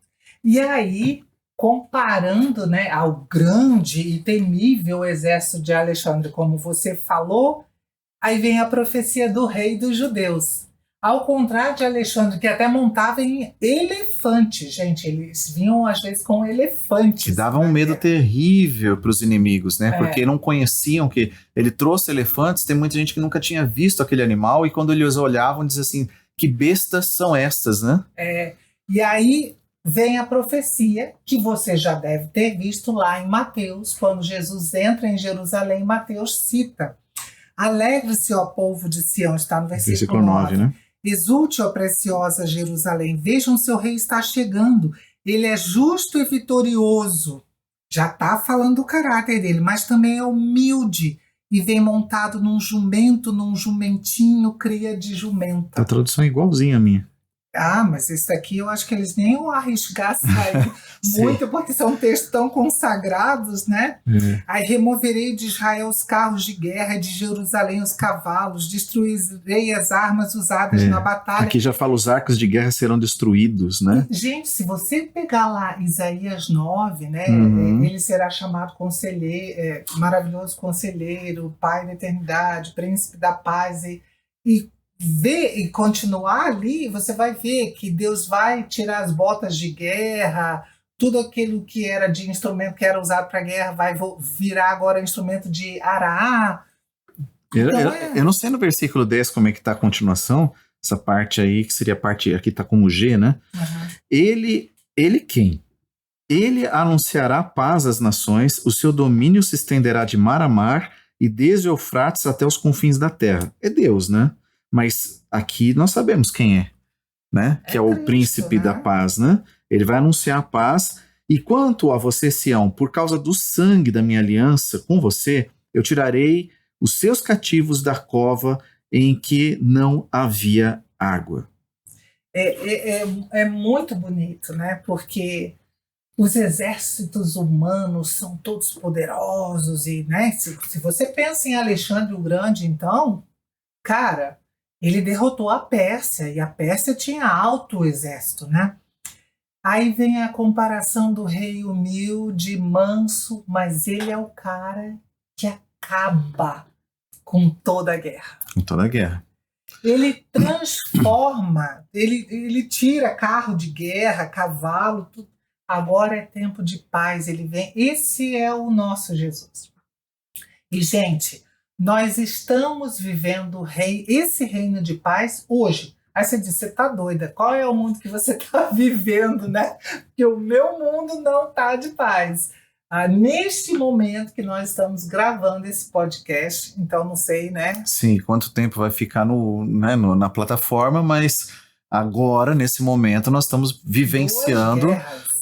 E aí, comparando, né, ao grande e temível exército de Alexandre, como você falou, aí vem a profecia do rei dos judeus. Ao contrário de Alexandre, que até montava em elefantes, gente, eles vinham às vezes com elefantes. Que dava um medo terrível para os inimigos, né? Porque não conheciam que ele trouxe elefantes, tem muita gente que nunca tinha visto aquele animal, e quando eles olhavam, diziam assim, que bestas são estas, né? E aí vem a profecia, que você já deve ter visto lá em Mateus, quando Jesus entra em Jerusalém, Mateus cita, alegre-se, ó povo de Sião, está no versículo 9, né? Exulte, ó preciosa Jerusalém, vejam, seu rei está chegando, ele é justo e vitorioso. Já está falando do caráter dele, mas também é humilde e vem montado num jumento, num jumentinho, cria de jumenta. A tradução é igualzinha a minha. Mas esse daqui eu acho que eles nem iam arriscar sair muito, porque são textos tão consagrados, né? Aí removerei de Israel os carros de guerra, de Jerusalém os cavalos, destruirei as armas usadas na batalha. Aqui já fala, os arcos de guerra serão destruídos, né? Gente, se você pegar lá Isaías 9, né? Ele será chamado conselheiro, maravilhoso conselheiro, pai da eternidade, príncipe da paz e ver e continuar ali, você vai ver que Deus vai tirar as botas de guerra, tudo aquilo que era de instrumento que era usado para guerra vai virar agora instrumento de arar. Eu não sei no versículo 10 como é que está a continuação, essa parte aí, que seria a parte, aqui está com o G, né? Ele quem? Ele anunciará paz às nações, o seu domínio se estenderá de mar a mar e desde o Eufrates até os confins da terra. É Deus, né? Mas aqui nós sabemos quem é, né? Que é o Cristo, príncipe, né, da paz, né? Ele vai anunciar a paz. E quanto a você, Sião, por causa do sangue da minha aliança com você, eu tirarei os seus cativos da cova em que não havia água. É muito bonito, né? Porque os exércitos humanos são todos poderosos e, né? Se você pensa em Alexandre o Grande, então, cara, ele derrotou a Pérsia, e a Pérsia tinha alto exército, né? Aí vem a comparação do rei humilde, manso, mas ele é o cara que acaba com toda a guerra. Com toda a guerra. Ele transforma, ele tira carro de guerra, cavalo, tudo. Agora é tempo de paz, ele vem. Esse é o nosso Jesus. E, gente, Nós estamos vivendo esse reino de paz hoje. Aí você diz, você está doida, qual é o mundo que você está vivendo, né? Porque o meu mundo não está de paz. Neste momento que nós estamos gravando esse podcast, então não sei, né? Sim, quanto tempo vai ficar na plataforma, mas agora, nesse momento, nós estamos vivenciando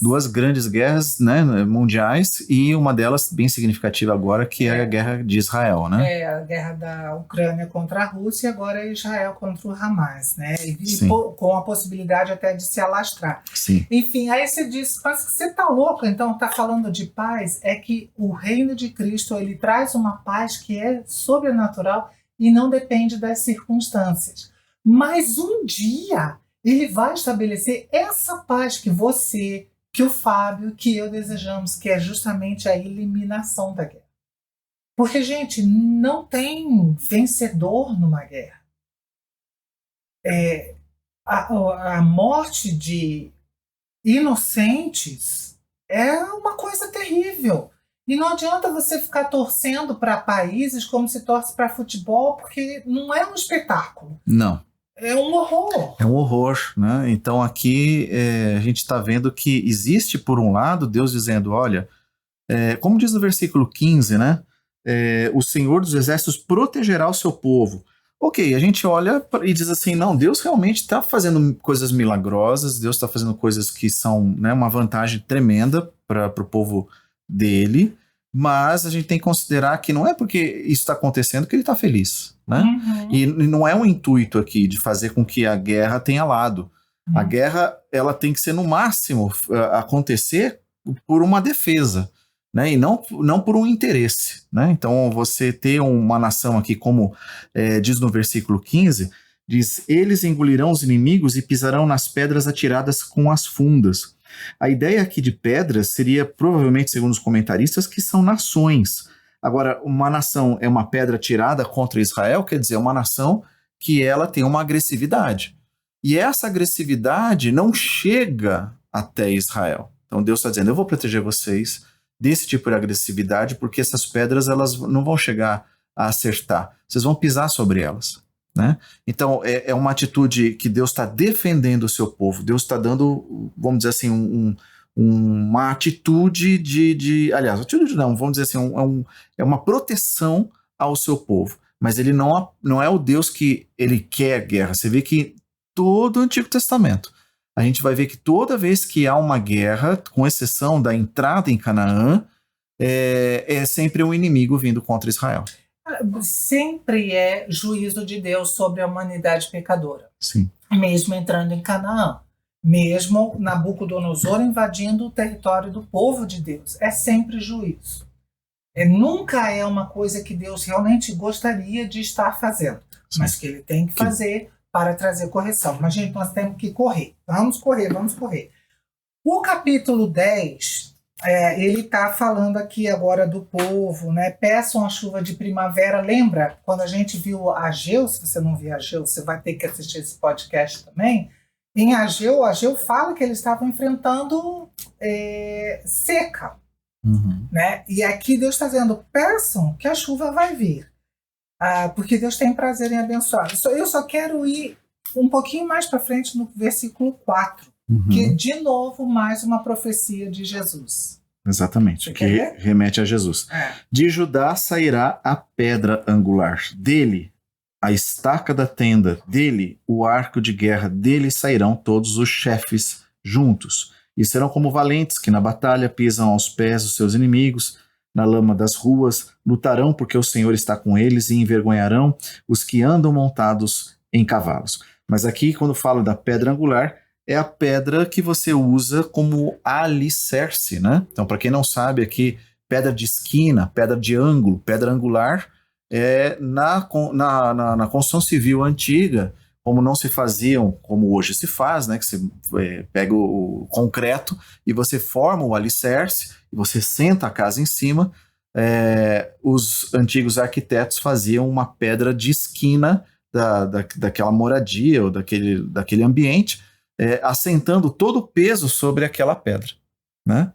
duas grandes guerras, né, mundiais, e uma delas bem significativa agora, que é a guerra de Israel, né? É, a guerra da Ucrânia contra a Rússia e agora Israel contra o Hamas, né? E com a possibilidade até de se alastrar. Sim. Enfim, aí você diz, mas você tá louco, então tá falando de paz? É que o reino de Cristo, ele traz uma paz que é sobrenatural e não depende das circunstâncias. Mas um dia ele vai estabelecer essa paz que você, que o Fábio, que eu desejamos, que é justamente a eliminação da guerra. Porque, gente, não tem vencedor numa guerra. A morte de inocentes é uma coisa terrível. E não adianta você ficar torcendo para países como se torce para futebol, porque não é um espetáculo. Não. É um horror. É um horror, né? Então aqui a gente está vendo que existe, por um lado, Deus dizendo, olha, como diz no versículo 15, né? O Senhor dos Exércitos protegerá o seu povo. Ok, a gente olha e diz assim, não, Deus realmente está fazendo coisas milagrosas, Deus está fazendo coisas que são, né, uma vantagem tremenda para o povo dele, mas a gente tem que considerar que não é porque isso está acontecendo que ele está feliz, né? Uhum. E não é um intuito aqui de fazer com que a guerra tenha lado. A guerra, ela tem que ser no máximo acontecer por uma defesa, né? E não por um interesse, né? Então você ter uma nação aqui, como diz no versículo 15, diz, eles engolirão os inimigos e pisarão nas pedras atiradas com as fundas. A ideia aqui de pedras seria, provavelmente, segundo os comentaristas, que são nações. Agora, uma nação é uma pedra tirada contra Israel, quer dizer, é uma nação que ela tem uma agressividade. E essa agressividade não chega até Israel. Então Deus está dizendo, eu vou proteger vocês desse tipo de agressividade, porque essas pedras elas não vão chegar a acertar. Vocês vão pisar sobre elas. Né? Então é uma atitude que Deus está defendendo o seu povo. Deus está dando, vamos dizer assim, uma atitude aliás, atitude não, vamos dizer assim, é uma proteção ao seu povo. Mas ele não é o Deus que ele quer guerra. Você vê que todo o Antigo Testamento, a gente vai ver que toda vez que há uma guerra, com exceção da entrada em Canaã, é sempre um inimigo vindo contra Israel. Sempre é juízo de Deus sobre a humanidade pecadora. Sim. Mesmo entrando em Canaã. Mesmo Nabucodonosor invadindo o território do povo de Deus. É sempre juízo. Nunca é uma coisa que Deus realmente gostaria de estar fazendo. Sim. Mas que ele tem que fazer para trazer correção. Mas, gente, nós temos que correr. Vamos correr. O capítulo 10... ele está falando aqui agora do povo, né? Peçam a chuva de primavera. Lembra quando a gente viu Ageu? Se você não viu Ageu, você vai ter que assistir esse podcast também. Em Ageu fala que eles estavam enfrentando seca. Uhum. Né? E aqui Deus está dizendo, peçam que a chuva vai vir. Porque Deus tem prazer em abençoar. Eu só quero ir um pouquinho mais para frente no versículo 4. Que, de novo, mais uma profecia de Jesus. Exatamente, que remete a Jesus. De Judá sairá a pedra angular, dele a estaca da tenda, dele o arco de guerra, dele sairão todos os chefes juntos. E serão como valentes que na batalha pisam aos pés os seus inimigos, na lama das ruas, lutarão porque o Senhor está com eles e envergonharão os que andam montados em cavalos. Mas aqui, quando falo da pedra angular, é a pedra que você usa como alicerce, né? Então, para quem não sabe, aqui, pedra de esquina, pedra de ângulo, pedra angular, na construção civil antiga, como não se faziam, como hoje se faz, né? Que você pega o concreto e você forma o alicerce, e você senta a casa em cima, os antigos arquitetos faziam uma pedra de esquina daquela moradia ou daquele ambiente, assentando todo o peso sobre aquela pedra, né?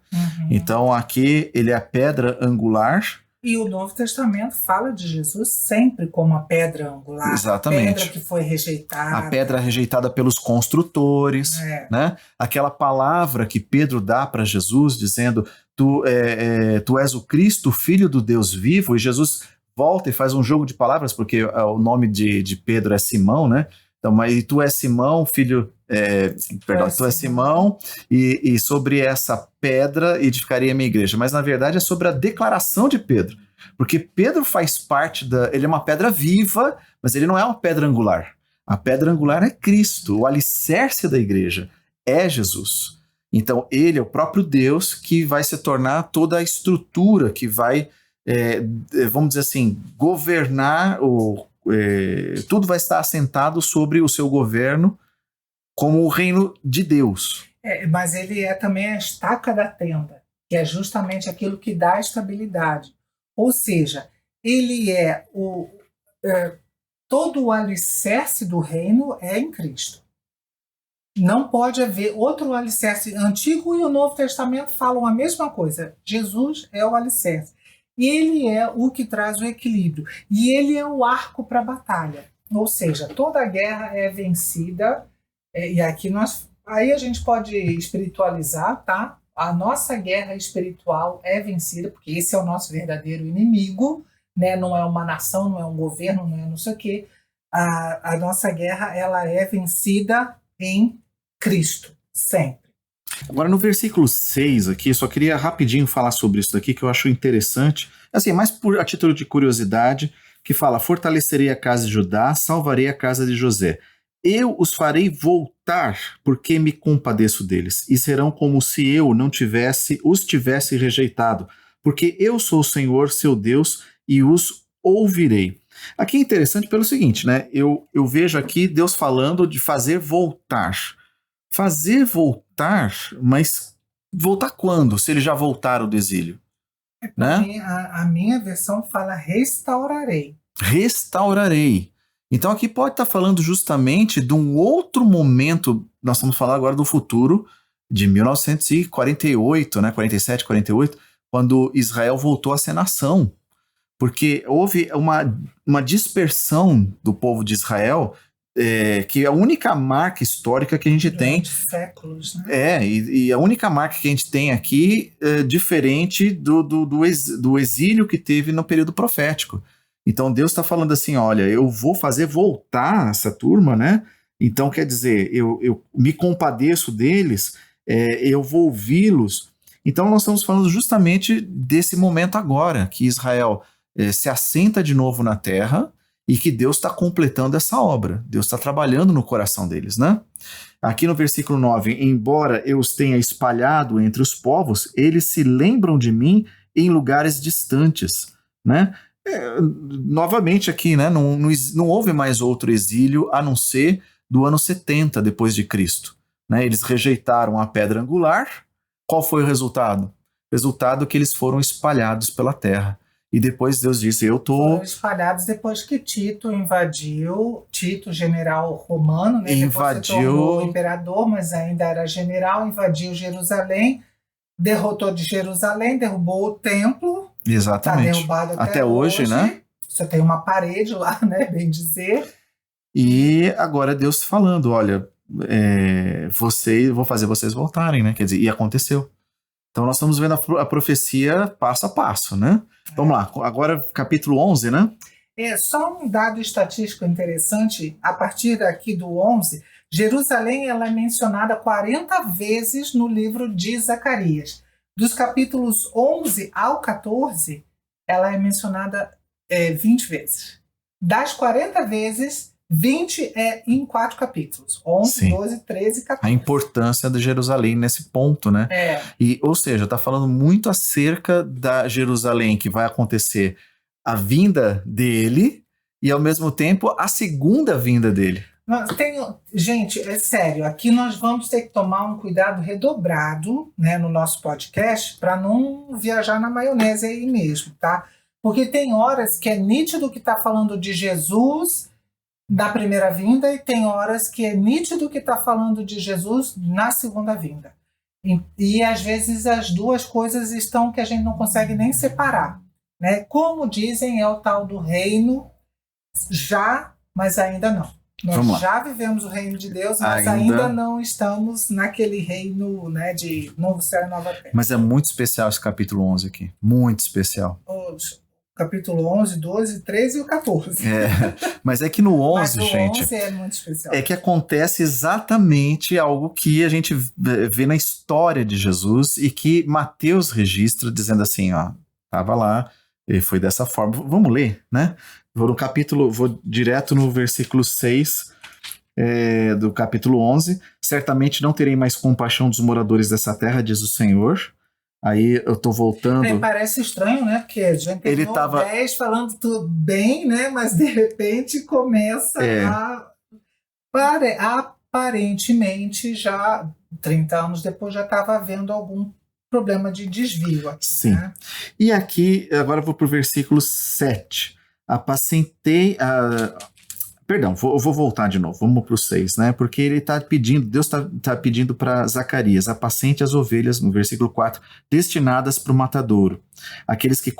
Então aqui ele é a pedra angular. E o Novo Testamento fala de Jesus sempre como a pedra angular, Exatamente. a pedra que foi rejeitada. A pedra rejeitada pelos construtores, né? Aquela palavra que Pedro dá para Jesus, dizendo, tu és o Cristo, filho do Deus vivo, e Jesus volta e faz um jogo de palavras, porque o nome de Pedro é Simão, né? Então, mas tu és Simão, filho... tu és Simão, e sobre essa pedra edificaria a minha igreja. Mas na verdade é sobre a declaração de Pedro, porque Pedro faz parte ele é uma pedra viva, mas ele não é uma pedra angular. A pedra angular é Cristo, o alicerce da igreja é Jesus. Então ele é o próprio Deus que vai se tornar toda a estrutura, que vai, vamos dizer assim, governar, tudo vai estar assentado sobre o seu governo, como o reino de Deus. Mas ele é também a estaca da tenda, que é justamente aquilo que dá estabilidade. Ou seja, ele todo o alicerce do reino é em Cristo. Não pode haver outro alicerce. Antigo e o Novo Testamento falam a mesma coisa. Jesus é o alicerce. E ele é o que traz o equilíbrio. E ele é o arco para a batalha. Ou seja, toda a guerra é vencida. E aqui aí a gente pode espiritualizar, tá? A nossa guerra espiritual é vencida, porque esse é o nosso verdadeiro inimigo, né? Não é uma nação, não é um governo, não é não sei o quê. A nossa guerra, ela é vencida em Cristo, sempre. Agora no versículo 6 aqui, eu só queria rapidinho falar sobre isso daqui, que eu acho interessante, assim, mais a título de curiosidade, que fala, fortalecerei a casa de Judá, salvarei a casa de José. Eu os farei voltar, porque me compadeço deles, e serão como se eu não os tivesse rejeitado, porque eu sou o Senhor, seu Deus, e os ouvirei. Aqui é interessante pelo seguinte, né? Eu vejo aqui Deus falando de fazer voltar. Fazer voltar, mas voltar quando? Se eles já voltaram do exílio? Né? A minha versão fala restaurarei. Restaurarei. Então aqui pode estar falando justamente de um outro momento, nós estamos falando agora do futuro de 1948, né, 47, 48, quando Israel voltou a ser nação, porque houve uma dispersão do povo de Israel, que é a única marca histórica que a gente tem. Séculos, né? E a única marca que a gente tem aqui é diferente do exílio que teve no período profético. Então Deus está falando assim, olha, eu vou fazer voltar essa turma, né? Então quer dizer, eu me compadeço deles, eu vou ouvi-los. Então nós estamos falando justamente desse momento agora, que Israel se assenta de novo na terra e que Deus está completando essa obra. Deus está trabalhando no coração deles, né? Aqui no versículo 9, embora eu os tenha espalhado entre os povos, eles se lembram de mim em lugares distantes, né? Novamente aqui, né, não houve mais outro exílio a não ser do ano 70 depois de Cristo. Né? Eles rejeitaram a pedra angular. Qual foi o resultado? O resultado é que eles foram espalhados pela terra. E depois Deus disse, foram espalhados depois que Tito invadiu, Tito, general romano, né? Depois se tornou imperador, mas ainda era general, invadiu Jerusalém, derrotou de Jerusalém, derrubou o templo. Exatamente. Está derrubado até hoje, né? Só tem uma parede lá, né? Bem dizer. E agora Deus falando, olha, vou fazer vocês voltarem, né? Quer dizer, e aconteceu. Então nós estamos vendo a profecia passo a passo, né? Vamos lá, agora capítulo 11, né? Só um dado estatístico interessante, a partir daqui do 11, Jerusalém ela é mencionada 40 vezes no livro de Zacarias. Dos capítulos 11 ao 14, ela é mencionada 20 vezes. Das 40 vezes, 20 é em 4 capítulos. 11, Sim. 12, 13 e 14. A importância de Jerusalém nesse ponto, né? Ou seja, está falando muito acerca da Jerusalém que vai acontecer a vinda dele e, ao mesmo tempo, a segunda vinda dele. Gente, é sério, aqui nós vamos ter que tomar um cuidado redobrado, né, no nosso podcast para não viajar na maionese aí mesmo, tá? Porque tem horas que é nítido que está falando de Jesus da primeira vinda e tem horas que é nítido que está falando de Jesus na segunda vinda. E às vezes as duas coisas estão que a gente não consegue nem separar. né? Como dizem, é o tal do reino já, mas ainda não. Nós já vivemos o reino de Deus, mas ainda não estamos naquele reino, né, de novo céu e nova terra. Mas é muito especial esse capítulo 11 aqui. Muito especial. Capítulo 11, 12, 13 e o 14. Mas é que no 11, mas o gente... 11 é muito especial. É que acontece exatamente algo que a gente vê na história de Jesus e que Mateus registra dizendo assim, ó, estava lá, e foi dessa forma. Vamos ler, né? Vou direto no versículo 6 do capítulo 11. Certamente não terei mais compaixão dos moradores dessa terra, diz o Senhor. Aí eu tô voltando... parece estranho, né? Porque a gente tem 10 falando tudo bem, né? Mas de repente começa aparentemente já 30 anos depois já estava havendo algum problema de desvio aqui. Sim. Né? E aqui, agora eu vou pro versículo 7. Apacentei... Perdão, vou voltar de novo, vamos para o 6, né? Porque ele está pedindo, Deus está pedindo para Zacarias, apacente as ovelhas, no versículo 4, destinadas para o matadouro. Aqueles que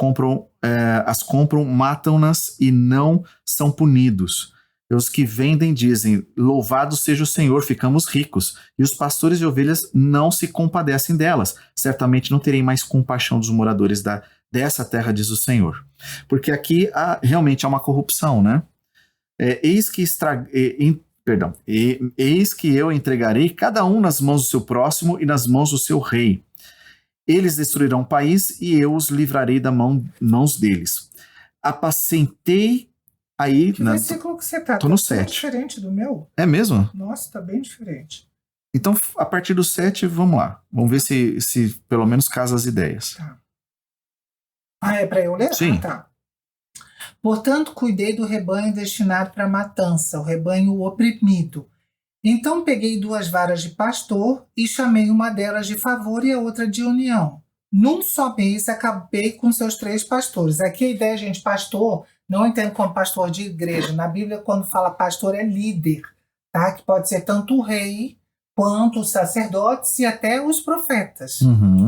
as compram, matam-nas e não são punidos. E os que vendem dizem, louvado seja o Senhor, ficamos ricos. E os pastores de ovelhas não se compadecem delas. Certamente não terei mais compaixão dos moradores dessa terra, diz o Senhor. Porque aqui realmente há uma corrupção, né? Eis que eu entregarei cada um nas mãos do seu próximo e nas mãos do seu rei. Eles destruirão o país e eu os livrarei das mãos deles. Apacentei aí... Que versículo que você está? Tô no 7. É diferente do meu. É mesmo? Nossa, tá bem diferente. Então, a partir do 7, vamos lá. Vamos ver se pelo menos casa as ideias. Tá. É para eu ler? Sim. Tá. Portanto, cuidei do rebanho destinado para a matança, o rebanho oprimido. Então peguei 2 varas de pastor e chamei uma delas de favor e a outra de união. Num só mês acabei com seus 3 pastores. Aqui a ideia, gente, pastor, não entendo como pastor de igreja. Na Bíblia, quando fala pastor, é líder, tá? Que pode ser tanto o rei, quanto os sacerdotes e até os profetas,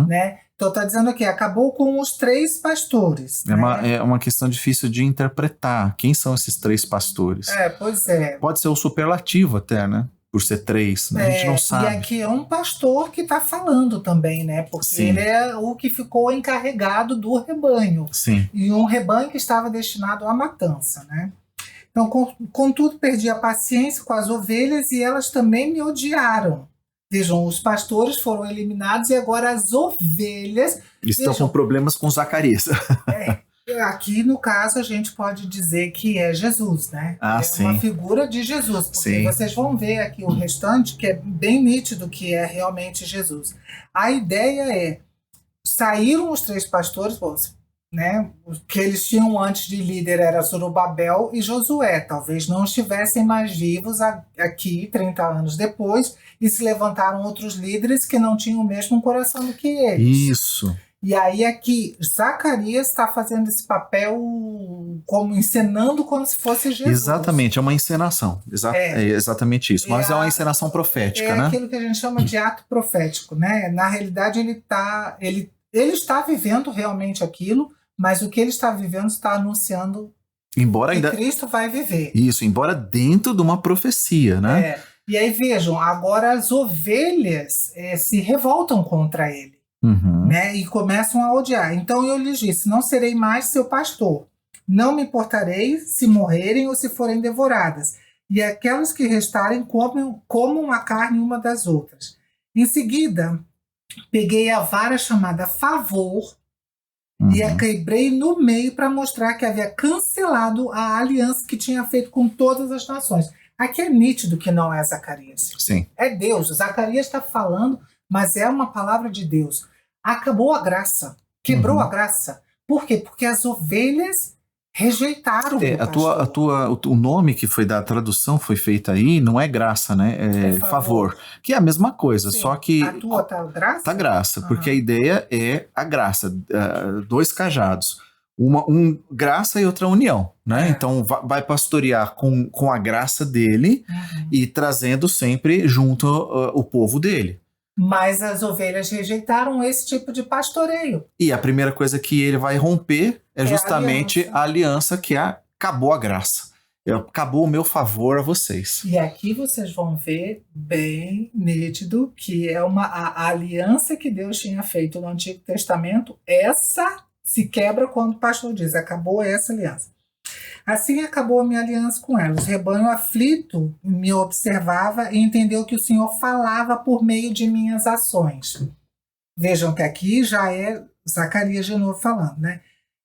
né? Então está dizendo aqui, acabou com os 3 pastores. É uma questão difícil de interpretar. Quem são esses 3 pastores? Pois é. Pode ser o superlativo até, né? Por ser 3, né? A gente não sabe. E aqui é um pastor que está falando também, né? Porque ele é o que ficou encarregado do rebanho. Sim. E um rebanho que estava destinado à matança, né? Então, contudo, perdi a paciência com as ovelhas e elas também me odiaram. Vejam, os pastores foram eliminados e agora as ovelhas... Estão com problemas com Zacarias. Aqui, no caso, a gente pode dizer que é Jesus, né? Sim. Uma figura de Jesus. Porque vocês vão ver aqui o restante, que é bem nítido que é realmente Jesus. A ideia é, saíram os 3 pastores, né? O que eles tinham antes de líder era Zorobabel e Josué. Talvez não estivessem mais vivos aqui, 30 anos depois, e se levantaram outros líderes que não tinham o mesmo coração do que eles. Isso. E aí aqui, Zacarias está fazendo esse papel como encenando como se fosse Jesus. Exatamente, é uma encenação. É exatamente isso. Mas é uma encenação profética, né? É aquilo que a gente chama de ato profético, né? Na realidade, ele está vivendo realmente aquilo, mas o que ele está vivendo está anunciando que Cristo vai viver. Isso, embora dentro de uma profecia, né? E aí vejam, agora as ovelhas se revoltam contra ele. Né, e começam a odiar. Então eu lhes disse, não serei mais seu pastor. Não me importarei se morrerem ou se forem devoradas. E aquelas que restarem comam a carne uma das outras. Em seguida, peguei a vara chamada favor e a quebrei no meio para mostrar que havia cancelado a aliança que tinha feito com todas as nações. Aqui é nítido que não é Zacarias. Sim. É Deus. Zacarias está falando, mas é uma palavra de Deus. Acabou a graça. Quebrou a graça. Por quê? Porque as ovelhas rejeitaram o pastor. O nome que foi da tradução foi feito aí não é graça, né? É favor. Que é a mesma coisa, só que... A tua tá graça? Tá graça, porque a ideia é a graça. 2 cajados. Graça e outra união, né? Então vai pastorear com a graça dele e trazendo sempre junto o povo dele. Mas as ovelhas rejeitaram esse tipo de pastoreio. E a primeira coisa que ele vai romper é justamente a aliança que acabou a graça. Acabou o meu favor a vocês. E aqui vocês vão ver bem nítido que é a aliança que Deus tinha feito no Antigo Testamento, essa se quebra quando o pastor diz, acabou essa aliança. Assim acabou a minha aliança com elas. O rebanho aflito me observava e entendeu que o Senhor falava por meio de minhas ações. Vejam que aqui já é Zacarias de novo falando, né?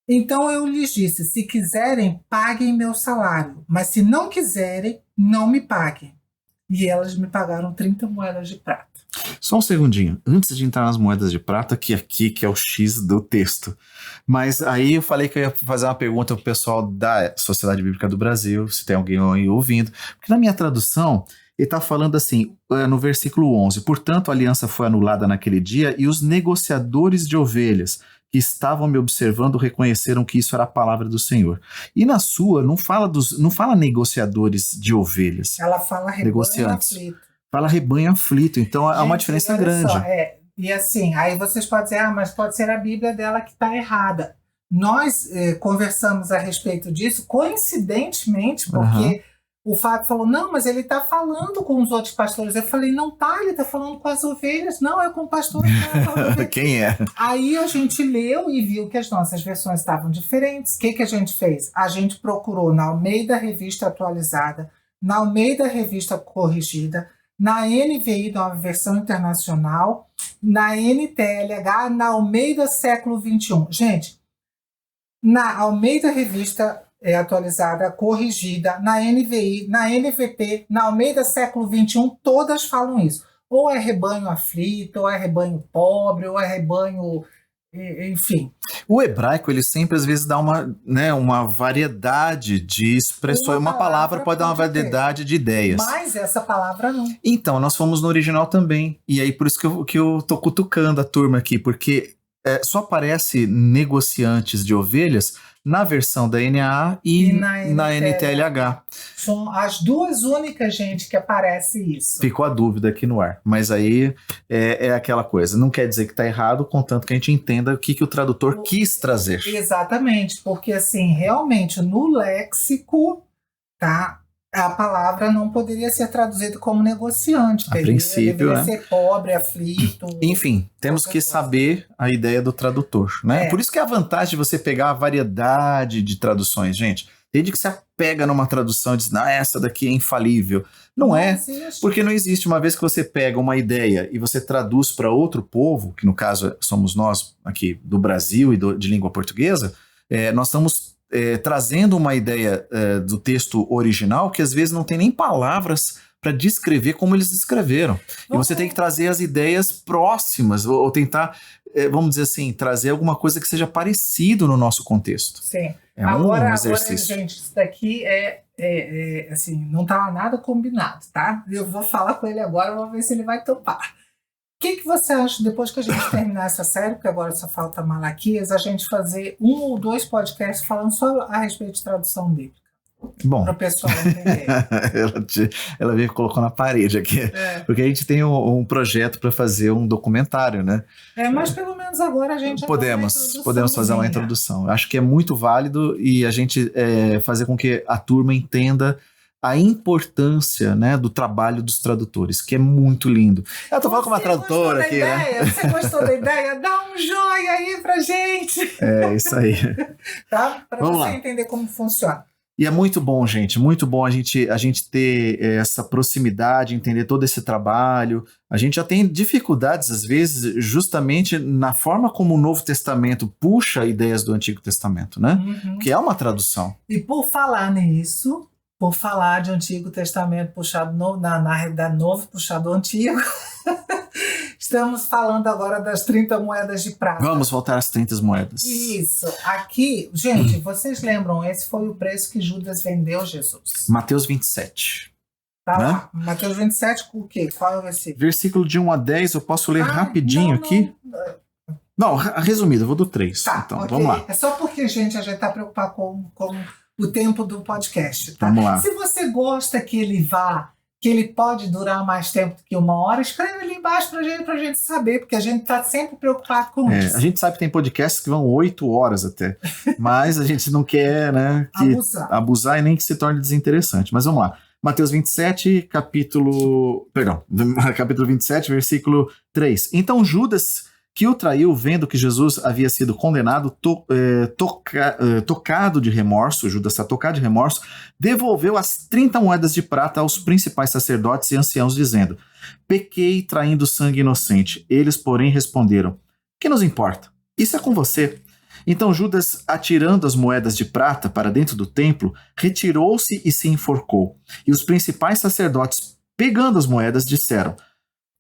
Então eu lhes disse, se quiserem, paguem meu salário, mas se não quiserem, não me paguem. E elas me pagaram 30 moedas de prata. Só um segundinho, antes de entrar nas moedas de prata, que aqui que é o X do texto. Mas aí eu falei que eu ia fazer uma pergunta pro pessoal da Sociedade Bíblica do Brasil, se tem alguém aí ouvindo. Porque na minha tradução, ele está falando assim, no versículo 11, portanto a aliança foi anulada naquele dia e os negociadores de ovelhas que estavam me observando reconheceram que isso era a palavra do Senhor. E na sua, não fala negociadores de ovelhas. Ela fala rebanho aflito. Fala rebanho aflito, então há uma diferença grande. Só, e assim, aí vocês podem dizer, mas pode ser a Bíblia dela que está errada. Nós conversamos a respeito disso, coincidentemente, porque o Fábio falou, não, mas ele está falando com os outros pastores. Eu falei, não tá, ele está falando com as ovelhas. Não, é com o pastor. Quem é? Aí a gente leu e viu que as nossas versões estavam diferentes. O que a gente fez? A gente procurou na Almeida Revista Atualizada, na Almeida Revista Corrigida, na NVI, Nova Versão Internacional, na NTLH, na Almeida Século XXI. Gente, na Almeida Revista Atualizada, Corrigida, na NVI, na NVT, na Almeida Século XXI, todas falam isso. Ou é rebanho aflito, ou é rebanho pobre, ou é rebanho... Enfim. O hebraico, ele sempre às vezes dá uma variedade de expressões. Uma palavra pode dar uma variedade de ideias. Mas essa palavra não. Então, nós fomos no original também. E aí por isso que eu tô cutucando a turma aqui, porque só aparece negociantes de ovelhas na versão da NAA e na NTLH. São as duas únicas, gente, que aparece isso. Ficou a dúvida aqui no ar. Mas aí é aquela coisa. Não quer dizer que está errado, contanto que a gente entenda o que o tradutor quis trazer. Exatamente. Porque, assim, realmente, no léxico, tá? A palavra não poderia ser traduzida como negociante. A princípio, deveria ser pobre, aflito. Enfim, temos que saber a ideia do tradutor, né? Por isso que é a vantagem de você pegar a variedade de traduções, gente. Desde que você apega numa tradução e diz, não, essa daqui é infalível. Não é, porque não existe. Uma vez que você pega uma ideia e você traduz para outro povo, que no caso somos nós aqui do Brasil e de língua portuguesa, nós estamos trazendo uma ideia do texto original que às vezes não tem nem palavras para descrever como eles escreveram. E você tem que trazer as ideias próximas, ou tentar, vamos dizer assim, trazer alguma coisa que seja parecido no nosso contexto. Sim. Um exercício. Agora, gente, isso daqui assim, não tá nada combinado, tá? Eu vou falar com ele agora, vou ver se ele vai topar. O que você acha, depois que a gente terminar essa série, porque agora só falta Malaquias, a gente fazer 1 ou 2 podcasts falando só a respeito de tradução bíblica? Bom, para o pessoal entender. ela veio e colocou na parede aqui. Porque a gente tem um projeto para fazer um documentário, né? Mas pelo menos agora a gente podemos fazer uma introdução. Acho que é muito válido e a gente fazer com que a turma entenda a importância, né, do trabalho dos tradutores, que é muito lindo. Eu tô falando com uma tradutora aqui, né? Você gostou da ideia? Dá um joinha aí pra gente. É, isso aí. Tá? Pra você entender como funciona. E é muito bom, gente, muito bom a gente ter essa proximidade, entender todo esse trabalho. A gente já tem dificuldades, às vezes, justamente na forma como o Novo Testamento puxa ideias do Antigo Testamento, né? Que é uma tradução. E por falar nisso, por falar de Antigo Testamento puxado na realidade novo, puxado antigo, estamos falando agora das 30 moedas de prata. Vamos voltar às 30 moedas. Isso. Aqui, gente, vocês lembram, esse foi o preço que Judas vendeu Jesus. Mateus 27. Tá, né? Lá. Mateus 27, o quê? Qual é o versículo? Versículo de 1 a 10, eu posso ler rapidinho aqui? Não, resumido, eu vou do 3. Tá, então, vamos lá. É só porque, gente, a gente tá preocupado com o tempo do podcast. Tá? Vamos lá. Se você gosta que ele vá que ele pode durar mais tempo do que 1 hora, escreve ali embaixo pra gente saber, porque a gente tá sempre preocupado com isso. A gente sabe que tem podcasts que vão 8 horas até, mas a gente não quer, né, abusar e nem que se torne desinteressante. Mas vamos lá. Mateus 27, capítulo 27, versículo 3. Então Judas, que o traiu, vendo que Jesus havia sido condenado, tocado de remorso, Judas está tocado de remorso, devolveu as 30 moedas de prata aos principais sacerdotes e anciãos, dizendo: pequei traindo sangue inocente. Eles, porém, responderam: que nos importa? Isso é com você. Então Judas, atirando as moedas de prata para dentro do templo, retirou-se e se enforcou. E os principais sacerdotes, pegando as moedas, disseram: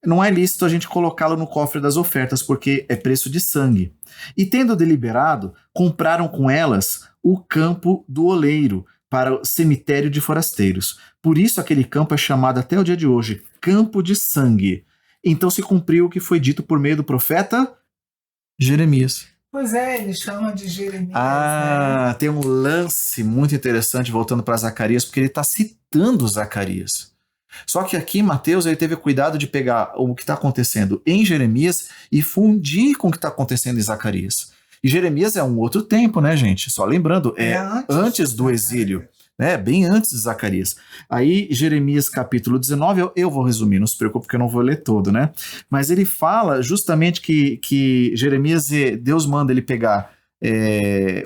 não é lícito a gente colocá-lo no cofre das ofertas, porque é preço de sangue. E tendo deliberado, compraram com elas o campo do oleiro, para o cemitério de forasteiros. Por isso aquele campo é chamado até o dia de hoje Campo de Sangue. Então se cumpriu o que foi dito por meio do profeta Jeremias. Pois é, ele chama de Jeremias. Né? Tem um lance muito interessante voltando para Zacarias, porque ele está citando Zacarias. Só que aqui Mateus ele teve cuidado de pegar o que está acontecendo em Jeremias e fundir com o que está acontecendo em Zacarias. E Jeremias é um outro tempo, né, gente? Só lembrando, antes do exílio, né? Bem antes de Zacarias. Aí, Jeremias capítulo 19, eu vou resumir, não se preocupe porque eu não vou ler todo, né? Mas ele fala justamente que Jeremias, Deus manda ele pegar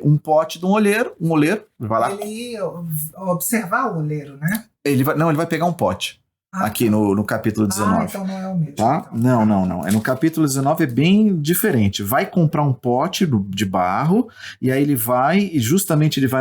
um pote de um oleiro, vai lá. Ele observar o oleiro, né? Ele vai pegar um pote. Aqui no capítulo 19. Então não é o mesmo. Tá? Então. Não. No capítulo 19 é bem diferente. Vai comprar um pote de barro, e aí ele vai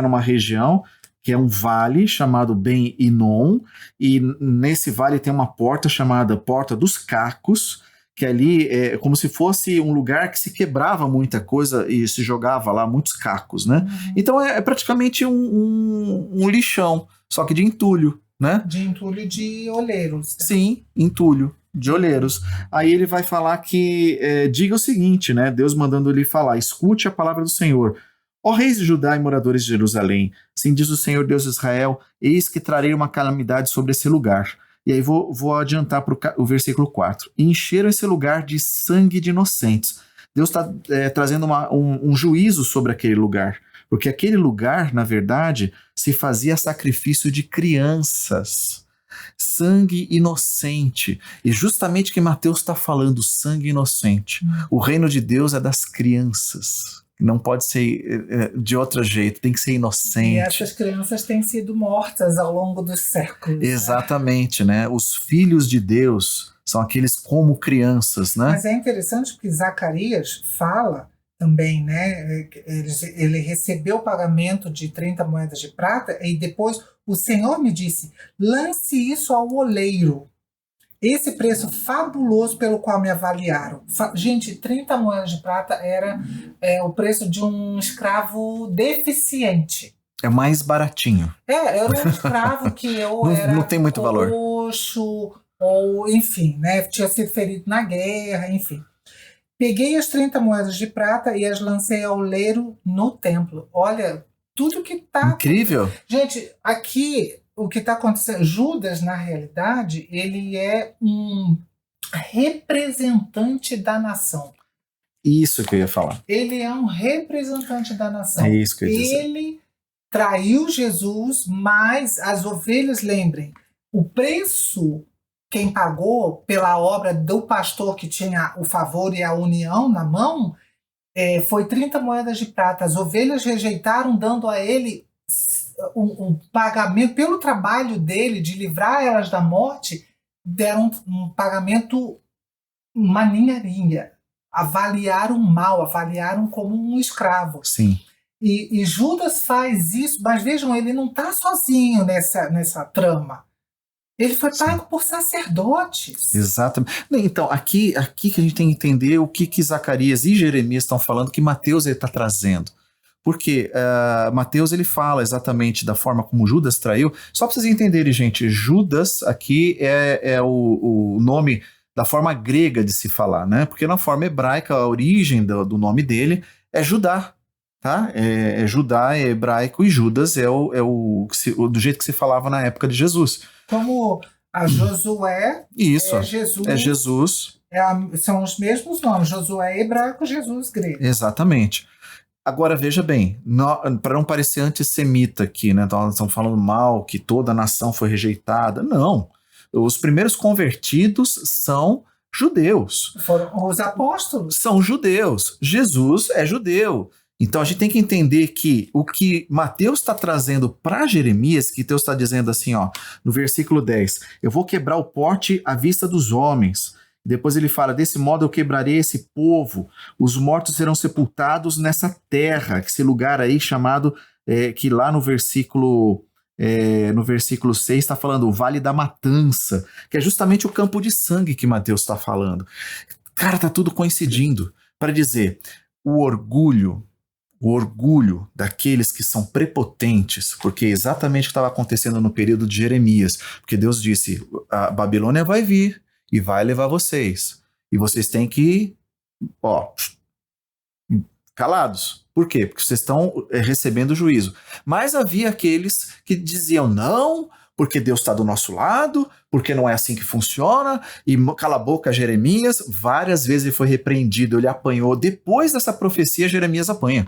numa região que é um vale chamado Ben Inon, e nesse vale tem uma porta chamada Porta dos Cacos, que ali é como se fosse um lugar que se quebrava muita coisa e se jogava lá muitos cacos, né? Uhum. Então é praticamente um lixão, só que de entulho. Né? De entulho de olheiros. Sim, entulho de olheiros. Aí ele vai falar que diga o seguinte, né? Deus mandando ele falar: escute a palavra do Senhor. Ó reis de Judá e moradores de Jerusalém, assim diz o Senhor Deus de Israel: eis que trarei uma calamidade sobre esse lugar. E aí vou adiantar para o versículo 4. E encheram esse lugar de sangue de inocentes. Deus está trazendo um juízo sobre aquele lugar. Porque aquele lugar, na verdade, se fazia sacrifício de crianças. Sangue inocente. E justamente que Mateus está falando, sangue inocente. O reino de Deus é das crianças. Não pode ser de outro jeito, tem que ser inocente. E essas crianças têm sido mortas ao longo dos séculos. Exatamente, né? Os filhos de Deus são aqueles como crianças, né? Mas é interessante porque Zacarias fala também, né? Ele recebeu o pagamento de 30 moedas de prata e depois o Senhor me disse: lance isso ao oleiro. Esse preço fabuloso pelo qual me avaliaram. Gente, 30 moedas de prata era o preço de um escravo deficiente. É mais baratinho. Era um escravo que não tem muito valor. Roxo, ou enfim, né? Tinha sido ferido na guerra, enfim. Peguei as 30 moedas de prata e as lancei ao oleiro no templo. Olha, tudo que tá... Incrível. Gente, aqui o que está acontecendo... Judas, na realidade, ele é um representante da nação. Isso que eu ia falar. Ele é um representante da nação. É isso que eu ia dizer. Ele traiu Jesus, mas as ovelhas, lembrem, o preço... Quem pagou pela obra do pastor que tinha o favor e a união na mão foi 30 moedas de prata. As ovelhas rejeitaram, dando a ele um pagamento pelo trabalho dele de livrar elas da morte, deram um pagamento maninharia. Avaliaram mal, avaliaram como um escravo. Sim. E Judas faz isso, mas vejam, ele não está sozinho nessa trama. Ele foi pago por sacerdotes. Exatamente. Então, aqui que a gente tem que entender o que Zacarias e Jeremias estão falando, que Mateus está trazendo. Porque Mateus ele fala exatamente da forma como Judas traiu. Só para vocês entenderem, gente, Judas aqui é o nome da forma grega de se falar, né? Porque na forma hebraica, a origem do nome dele é Judá. Tá? Judá é hebraico e Judas do jeito que se falava na época de Jesus. Como A Josué Isso, é Jesus. é Jesus. São os mesmos nomes. Josué é hebraico, Jesus grego. Exatamente. Agora, veja bem, para não parecer antissemita aqui, né? Nós estamos falando mal, que toda a nação foi rejeitada. Não. Os primeiros convertidos são judeus. Foram os apóstolos. São judeus. Jesus é judeu. Então a gente tem que entender que o que Mateus está trazendo para Jeremias, que Deus está dizendo assim, ó, no versículo 10, eu vou quebrar o porte à vista dos homens. Depois ele fala, desse modo eu quebrarei esse povo, os mortos serão sepultados nessa terra, esse lugar aí chamado, que lá no versículo 6 está falando o Vale da Matança, que é justamente o campo de sangue que Mateus está falando. Cara, tá tudo coincidindo para dizer, o orgulho daqueles que são prepotentes, porque é exatamente o que estava acontecendo no período de Jeremias, porque Deus disse, a Babilônia vai vir e vai levar vocês, e vocês têm que calados. Por quê? Porque vocês estão recebendo juízo. Mas havia aqueles que diziam, não, porque Deus está do nosso lado, porque não é assim que funciona, e cala a boca, Jeremias. Várias vezes ele foi repreendido, ele apanhou. Depois dessa profecia, Jeremias apanha.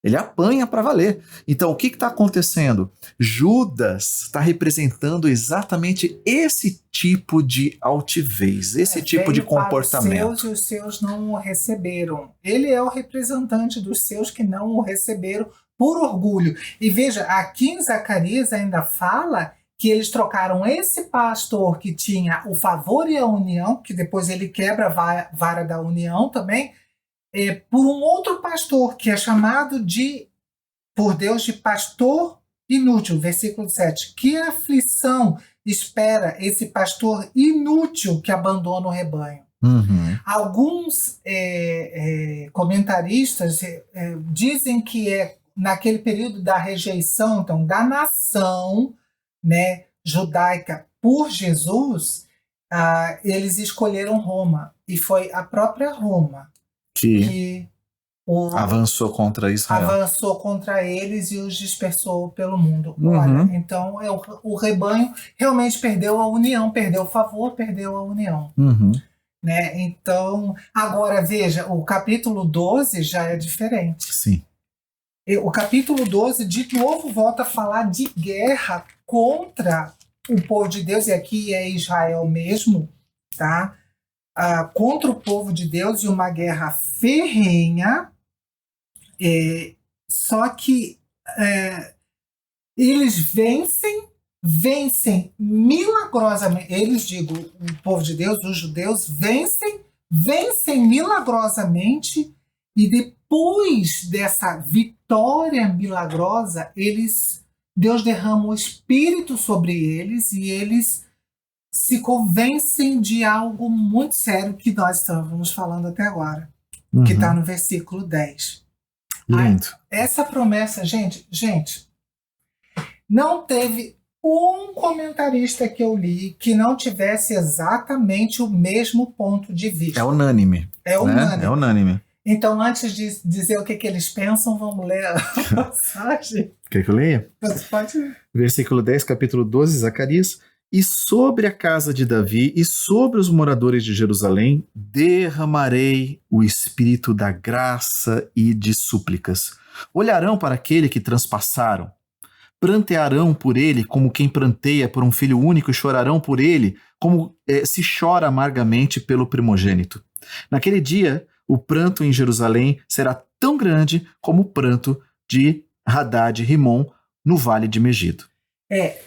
Ele apanha para valer. Então, o que está acontecendo? Judas está representando exatamente esse tipo de altivez, esse tipo de comportamento. Os seus e os seus não o receberam. Ele é o representante dos seus que não o receberam por orgulho. E veja, aqui em Zacarias ainda fala que eles trocaram esse pastor que tinha o favor e a união, que depois ele quebra a vara da união também, por um outro pastor que é chamado por Deus de pastor inútil, versículo 7. Que aflição espera esse pastor inútil que abandona o rebanho? Uhum. Alguns comentaristas dizem que naquele período da rejeição, então, da nação, né, judaica por Jesus, eles escolheram Roma, e foi a própria Roma que avançou contra Israel. Avançou contra eles e os dispersou pelo mundo. Uhum. Olha, então o rebanho realmente perdeu a união, perdeu o favor, perdeu a união. Uhum. Né? Então, agora veja, o capítulo 12 já é diferente. Sim. O capítulo 12 de novo volta a falar de guerra contra o povo de Deus, e aqui é Israel mesmo, tá? Contra o povo de Deus, e uma guerra ferrenha, só que eles vencem milagrosamente. Eles, o povo de Deus, os judeus, vencem milagrosamente, e depois dessa vitória milagrosa, Deus derrama o Espírito sobre eles, e eles se convencem de algo muito sério que nós estamos falando até agora, que está no versículo 10. Lindo. Essa promessa, gente, não teve um comentarista que eu li que não tivesse exatamente o mesmo ponto de vista. É unânime. É unânime. Né? É unânime. Então, antes de dizer o que eles pensam, vamos ler a passagem. Quer que eu leia? Você pode ler. Versículo 10, capítulo 12, Zacarias. E sobre a casa de Davi e sobre os moradores de Jerusalém derramarei o espírito da graça e de súplicas. Olharão para aquele que transpassaram, prantearão por ele como quem pranteia por um filho único, e chorarão por ele como se chora amargamente pelo primogênito. Naquele dia, o pranto em Jerusalém será tão grande como o pranto de Hadad e Rimon no vale de Megido.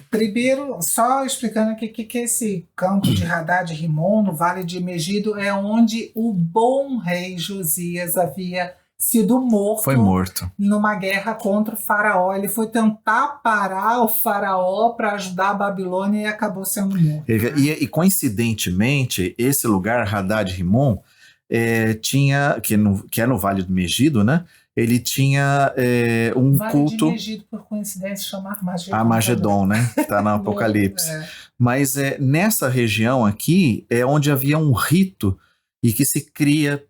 Primeiro, só explicando aqui que esse campo de Hadad e Rimon, no Vale de Megido, é onde o bom rei Josias havia sido morto. Foi morto. Numa guerra contra o faraó. Ele foi tentar parar o faraó para ajudar a Babilônia e acabou sendo morto. E coincidentemente, esse lugar, Hadad e Rimon, tinha, que é no Vale do Megido, né? Ele tinha um vale culto... de Megido, por coincidência, chama Armagedon. Armagedon, né? Está no Apocalipse. Mas nessa região aqui é onde havia um rito e que se cria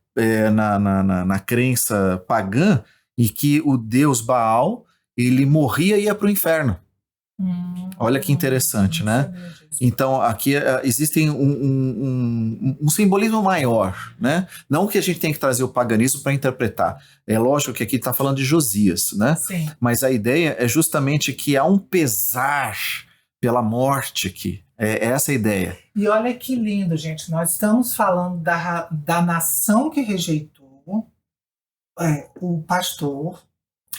na crença pagã, e que o deus Baal, ele morria e ia para o inferno. Olha que interessante, né? Então, aqui existem um simbolismo maior, né? Não que a gente tem que trazer o paganismo para interpretar. É lógico que aqui está falando de Josias, né? Sim. Mas a ideia é justamente que há um pesar pela morte aqui. É essa a ideia. E olha que lindo, gente. Nós estamos falando da nação que rejeitou o pastor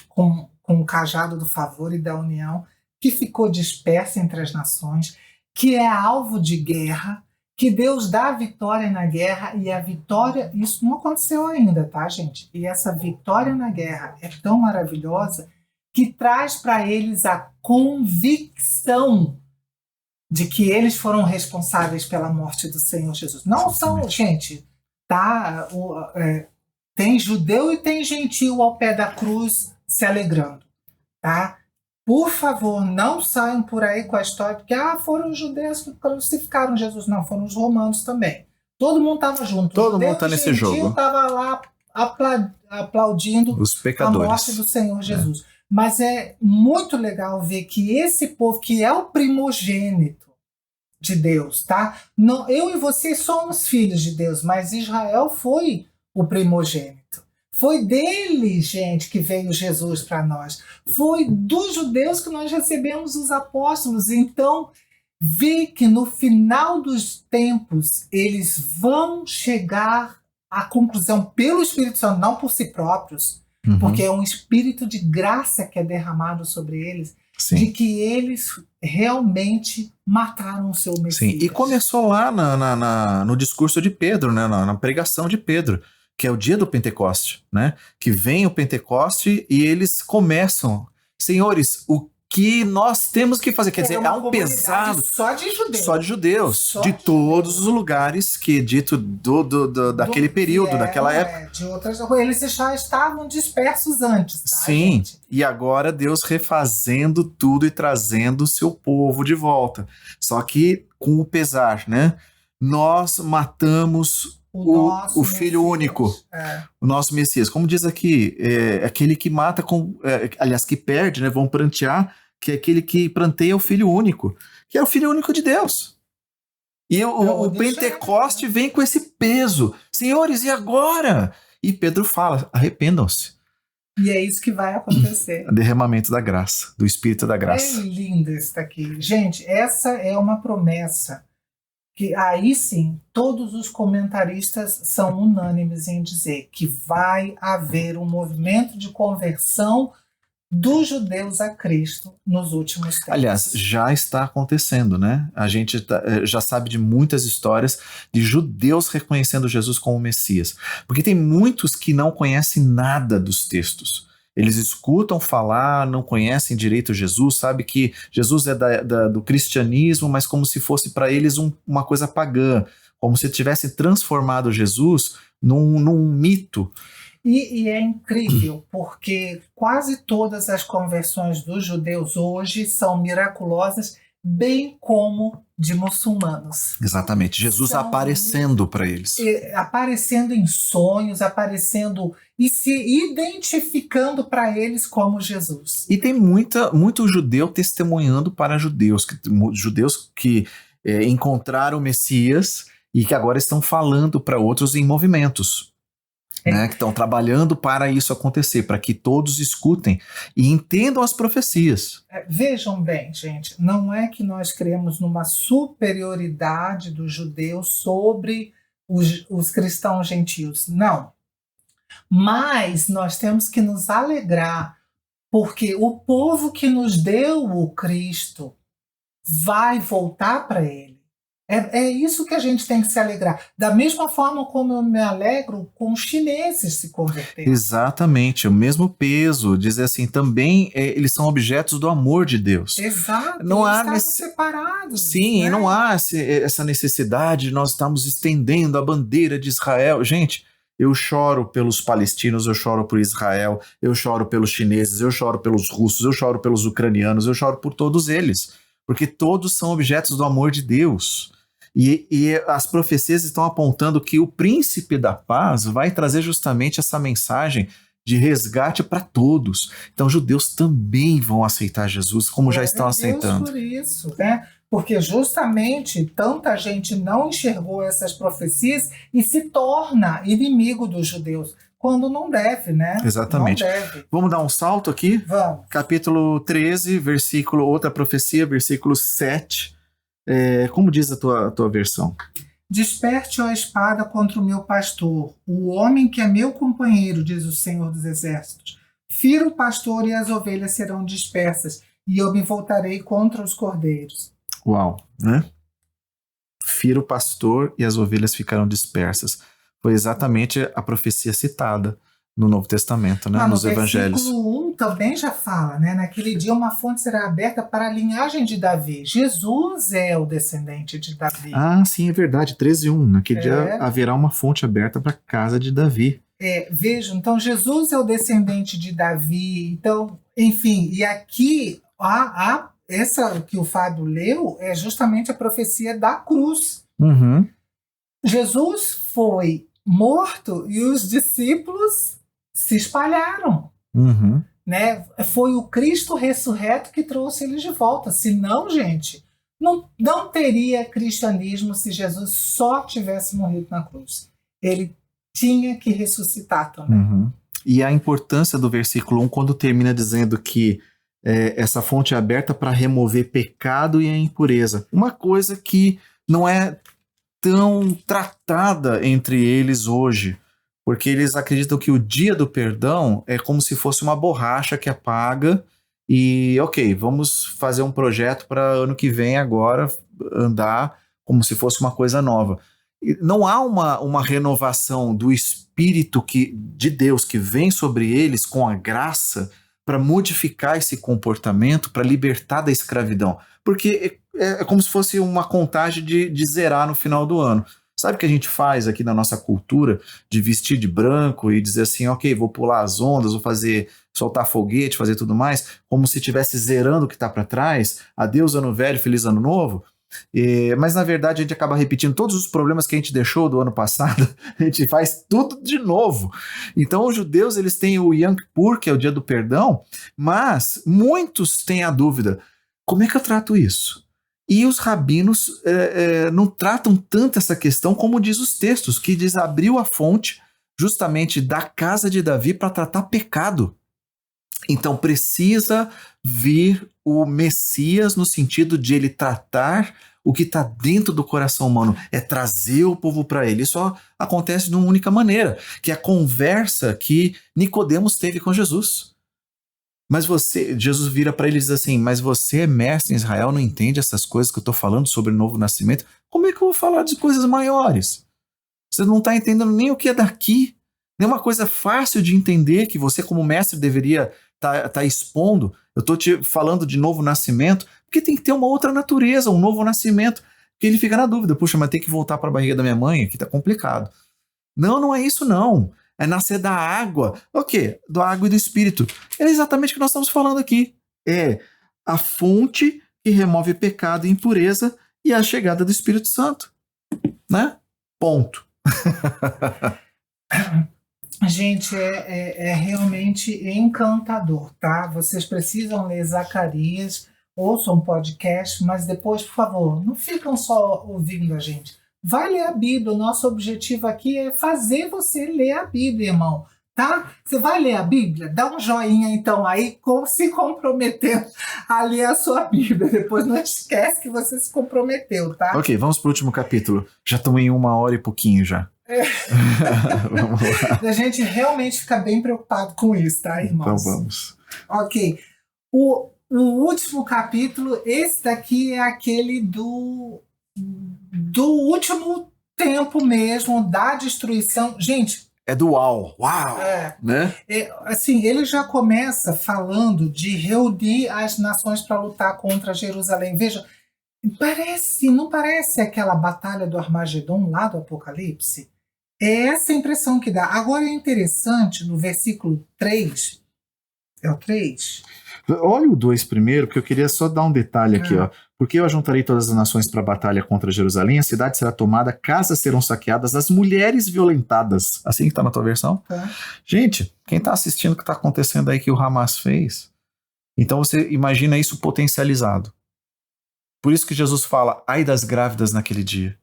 com o cajado do favor e da união, que ficou dispersa entre as nações, que é alvo de guerra, que Deus dá a vitória na guerra, e a vitória, isso não aconteceu ainda, tá, gente? E essa vitória na guerra é tão maravilhosa que traz para eles a convicção de que eles foram responsáveis pela morte do Senhor Jesus. Não são, gente, tá? Tem judeu e tem gentil ao pé da cruz se alegrando, tá? Por favor, não saiam por aí com a história de que foram os judeus que crucificaram Jesus. Não, foram os romanos também. Todo mundo estava junto. Todo mundo está nesse jogo. O gentil estava lá aplaudindo os pecadores. A morte do Senhor Jesus. Mas é muito legal ver que esse povo, que é o primogênito de Deus, tá? Não, eu e você somos filhos de Deus, mas Israel foi o primogênito. Foi dele, gente, que veio Jesus para nós. Foi dos judeus que nós recebemos os apóstolos. Então, vê que no final dos tempos eles vão chegar à conclusão pelo Espírito Santo, não por si próprios, porque é um espírito de graça que é derramado sobre eles, sim, de que eles realmente mataram o seu Messias. Sim, e começou lá no discurso de Pedro, né, na pregação de Pedro, que é o dia do Pentecoste, né? Que vem o Pentecoste e eles começam, senhores, o que nós temos que fazer? Quer dizer, há um pesado só de judeus. Só de judeus, de todos os lugares que dito daquele período, daquela época. De outras, eles já estavam dispersos antes, tá, sim, gente? E agora Deus refazendo tudo e trazendo o seu povo de volta. Só que com o pesar, né? Nós matamos o filho único, o nosso Messias. Como diz aqui, aquele que mata, aliás, que perde, né, vão prantear, que é aquele que pranteia o filho único, que é o filho único de Deus. E o Pentecoste vem com esse peso. Senhores, e agora? E Pedro fala, arrependam-se. E é isso que vai acontecer. Derramamento da graça, do Espírito da graça. É lindo isso daqui. Gente, essa é uma promessa que aí sim, todos os comentaristas são unânimes em dizer que vai haver um movimento de conversão dos judeus a Cristo nos últimos tempos. Aliás, já está acontecendo, né? A gente já sabe de muitas histórias de judeus reconhecendo Jesus como Messias. Porque tem muitos que não conhecem nada dos textos. Eles escutam falar, não conhecem direito Jesus, sabe que Jesus é do cristianismo, mas como se fosse para eles uma coisa pagã, como se tivesse transformado Jesus num mito. E é incrível, porque quase todas as conversões dos judeus hoje são miraculosas, bem como de muçulmanos. Exatamente, Jesus aparecendo para eles. Aparecendo em sonhos, aparecendo e se identificando para eles como Jesus. E tem muito judeu testemunhando para judeus que encontraram o Messias e que agora estão falando para outros em movimentos. Né, que estão trabalhando para isso acontecer, para que todos escutem e entendam as profecias. Vejam bem, gente, não é que nós cremos numa superioridade dos judeus sobre os cristãos gentios, não. Mas nós temos que nos alegrar, porque o povo que nos deu o Cristo vai voltar para ele. É isso que a gente tem que se alegrar. Da mesma forma como eu me alegro com os chineses se converterem. Exatamente, o mesmo peso. Dizer assim, também eles são objetos do amor de Deus. Exato, não eles há estavam separados. Sim, né? E não há essa necessidade de nós estarmos estendendo a bandeira de Israel. Gente, eu choro pelos palestinos, eu choro por Israel, eu choro pelos chineses, eu choro pelos russos, eu choro pelos ucranianos, eu choro por todos eles. Porque todos são objetos do amor de Deus. E as profecias estão apontando que o príncipe da paz vai trazer justamente essa mensagem de resgate para todos. Então, judeus também vão aceitar Jesus, como já estão aceitando. Por isso, né? Porque justamente tanta gente não enxergou essas profecias e se torna inimigo dos judeus, quando não deve, né? Exatamente. Não deve. Vamos dar um salto aqui? Vamos. Capítulo 13, versículo, outra profecia, versículo 7. Como diz a tua versão? Desperte a espada contra o meu pastor, o homem que é meu companheiro, diz o Senhor dos Exércitos. Fira o pastor e as ovelhas serão dispersas, e eu me voltarei contra os cordeiros. Uau, né? Fira o pastor e as ovelhas ficarão dispersas. Foi exatamente a profecia citada no Novo Testamento, né? Nos Evangelhos. No versículo 1 também já fala, né? Naquele dia uma fonte será aberta para a linhagem de Davi. Jesus é o descendente de Davi. Ah, sim, é verdade. 13:1. Naquele dia haverá uma fonte aberta para a casa de Davi. Vejam, então Jesus é o descendente de Davi. Então, enfim, e aqui essa que o Fábio leu é justamente a profecia da cruz. Uhum. Jesus foi morto e os discípulos se espalharam. Uhum. Né? Foi o Cristo ressurreto que trouxe eles de volta. Senão, gente, não teria cristianismo se Jesus só tivesse morrido na cruz. Ele tinha que ressuscitar também. Uhum. E a importância do versículo 1, quando termina dizendo que essa fonte é aberta para remover pecado e a impureza. Uma coisa que não é tão tratada entre eles hoje, porque eles acreditam que o dia do perdão é como se fosse uma borracha que apaga e, ok, vamos fazer um projeto para ano que vem agora andar como se fosse uma coisa nova. E não há uma renovação do Espírito de Deus que vem sobre eles com a graça para modificar esse comportamento, para libertar da escravidão. Porque é como se fosse uma contagem de zerar no final do ano. Sabe o que a gente faz aqui na nossa cultura de vestir de branco e dizer assim, ok, vou pular as ondas, vou soltar foguete, fazer tudo mais, como se estivesse zerando o que está para trás, adeus ano velho, feliz ano novo. Mas na verdade a gente acaba repetindo todos os problemas que a gente deixou do ano passado, a gente faz tudo de novo. Então os judeus eles têm o Yom Kippur, que é o dia do perdão, mas muitos têm a dúvida, como é que eu trato isso? E os rabinos não tratam tanto essa questão como diz os textos, que diz abriu a fonte justamente da casa de Davi para tratar pecado. Então precisa vir o Messias no sentido de ele tratar o que está dentro do coração humano, é trazer o povo para ele. Isso só acontece de uma única maneira, que é a conversa que Nicodemos teve com Jesus. Mas Jesus vira para ele e diz assim, mas você é mestre em Israel, não entende essas coisas que eu estou falando sobre o novo nascimento? Como é que eu vou falar de coisas maiores? Você não está entendendo nem o que é daqui, nem uma coisa fácil de entender que você como mestre deveria tá expondo. Eu estou te falando de novo nascimento, porque tem que ter uma outra natureza, um novo nascimento, que ele fica na dúvida, puxa, mas tem que voltar para a barriga da minha mãe, aqui tá complicado. Não é isso não, é nascer da água, o quê? Da água e do Espírito, é exatamente o que nós estamos falando aqui, é a fonte que remove pecado e impureza e a chegada do Espírito Santo, né? Ponto. Gente, é realmente encantador, tá? Vocês precisam ler Zacarias, ouçam um podcast, mas depois, por favor, não ficam só ouvindo a gente. Vai ler a Bíblia. O nosso objetivo aqui é fazer você ler a Bíblia, irmão, tá? Você vai ler a Bíblia? Dá um joinha, então, aí, se comprometendo a ler a sua Bíblia. Depois não esquece que você se comprometeu, tá? Ok, vamos pro último capítulo. Já estamos em 1 hora e pouquinho já. Vamos lá. A gente realmente fica bem preocupado com isso, tá, irmãos? Então vamos. Ok. O último capítulo, esse daqui é aquele do último tempo mesmo, da destruição. Gente, é do uau, né? Assim, ele já começa falando de reunir as nações para lutar contra Jerusalém. Veja, não parece aquela batalha do Armagedon lá do Apocalipse? É essa a impressão que dá. Agora é interessante, no versículo 3, é o 3? Olha o 2 primeiro, porque eu queria só dar um detalhe aqui, ó. Porque eu ajuntarei todas as nações para a batalha contra Jerusalém, a cidade será tomada, casas serão saqueadas, as mulheres violentadas. Assim que tá na tua versão? Gente, quem tá assistindo o que tá acontecendo aí que o Hamas fez? Então você imagina isso potencializado. Por isso que Jesus fala, ai das grávidas naquele dia.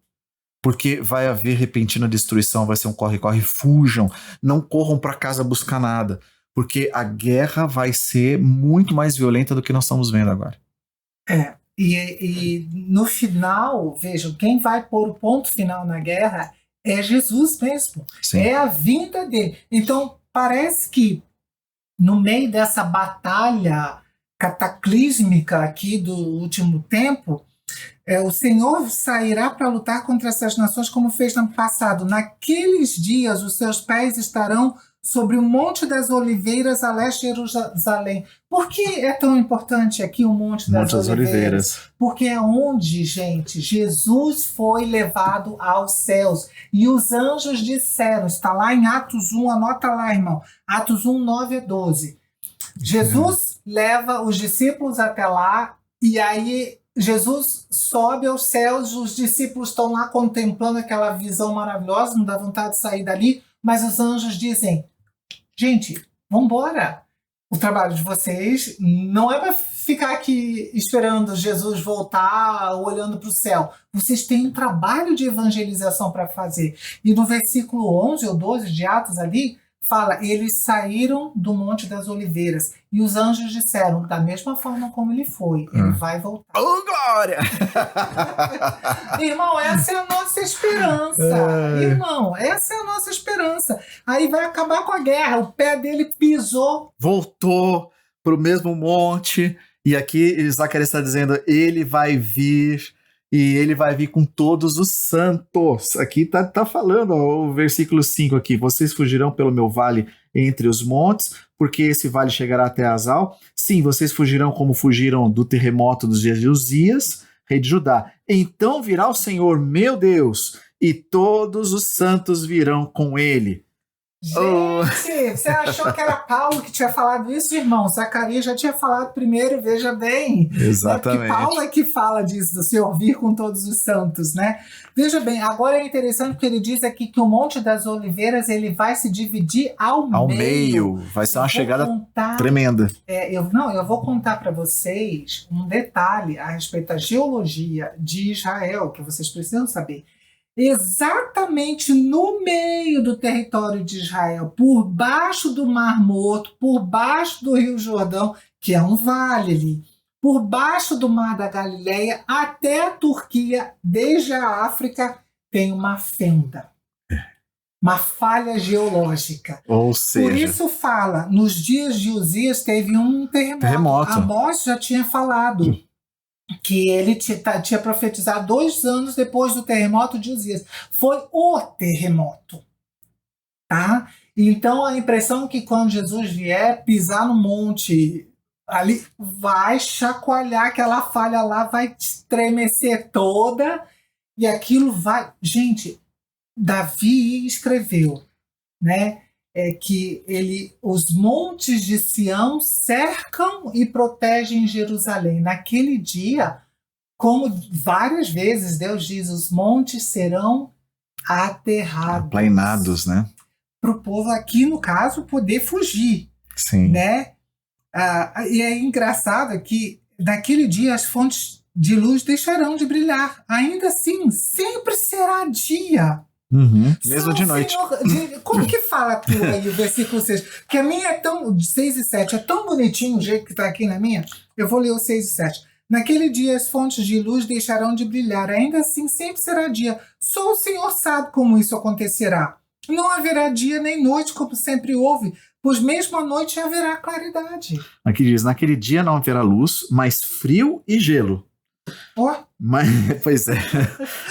Porque vai haver repentina destruição, vai ser um corre-corre, fujam, não corram para casa buscar nada. Porque a guerra vai ser muito mais violenta do que nós estamos vendo agora. E no final, vejam, quem vai pôr o ponto final na guerra é Jesus mesmo. Sim. É a vinda dele. Então, parece que no meio dessa batalha cataclísmica aqui do último tempo, o Senhor sairá para lutar contra essas nações como fez no passado. Naqueles dias, os seus pés estarão sobre o Monte das Oliveiras, a leste de Jerusalém. Por que é tão importante aqui o Monte das Oliveiras? Porque é onde, gente, Jesus foi levado aos céus. E os anjos disseram, está lá em Atos 1, anota lá, irmão, Atos 1, 9 a 12. Jesus leva os discípulos até lá, e aí Jesus sobe aos céus, os discípulos estão lá contemplando aquela visão maravilhosa, não dá vontade de sair dali, mas os anjos dizem, gente, vamos embora. O trabalho de vocês não é para ficar aqui esperando Jesus voltar, olhando para o céu. Vocês têm um trabalho de evangelização para fazer. E no versículo 11 ou 12 de Atos ali, fala, eles saíram do Monte das Oliveiras e os anjos disseram, da mesma forma como ele foi, ele vai voltar. Oh, glória! Irmão, essa é a nossa esperança. Irmão, essa é a nossa esperança. Aí vai acabar com a guerra, o pé dele pisou. Voltou pro mesmo monte, e aqui Zacarias está dizendo, ele vai vir... E ele vai vir com todos os santos. Aqui tá falando, ó, o versículo 5 aqui. Vocês fugirão pelo meu vale entre os montes, porque esse vale chegará até Azal. Sim, vocês fugirão como fugiram do terremoto dos dias de Uzias, rei de Judá. Então virá o Senhor, meu Deus, e todos os santos virão com ele. Gente, você achou que era Paulo que tinha falado isso, irmão? Zacarias já tinha falado primeiro, veja bem. Exatamente. Porque Paulo é que fala disso, do Senhor vir com todos os santos, né? Veja bem, agora é interessante porque ele diz aqui que o Monte das Oliveiras ele vai se dividir ao meio. Vai ser uma chegada tremenda. Eu vou contar para vocês um detalhe a respeito da geologia de Israel, que vocês precisam saber. Exatamente no meio do território de Israel, por baixo do Mar Morto, por baixo do Rio Jordão, que é um vale ali, por baixo do Mar da Galileia, até a Turquia, desde a África, tem uma fenda, uma falha geológica. Ou seja... Por isso fala, nos dias de Uzias teve um terremoto. Amós já tinha falado que ele tinha profetizado 2 anos depois do terremoto de Uzias. Foi o terremoto. Tá? Então a impressão é que quando Jesus vier pisar no monte, ali vai chacoalhar aquela falha lá, vai estremecer toda, e aquilo vai... Gente, Davi escreveu, né? Que os montes de Sião cercam e protegem Jerusalém. Naquele dia, como várias vezes Deus diz, os montes serão aterrados. Aplainados, né? Para o povo aqui, no caso, poder fugir. Sim. Né? E é engraçado que naquele dia as fontes de luz deixarão de brilhar. Ainda assim, sempre será dia. Mesmo de noite. Senhor, como que fala tu aí o versículo 6? Porque a minha é tão... 6 e 7 é tão bonitinho o jeito que está aqui na minha. Eu vou ler o 6 e 7. Naquele dia as fontes de luz deixarão de brilhar. Ainda assim sempre será dia. Só o Senhor sabe como isso acontecerá. Não haverá dia nem noite como sempre houve, pois mesmo à noite haverá claridade. Aqui diz, naquele dia não haverá luz, mas frio e gelo. Mas, pois é,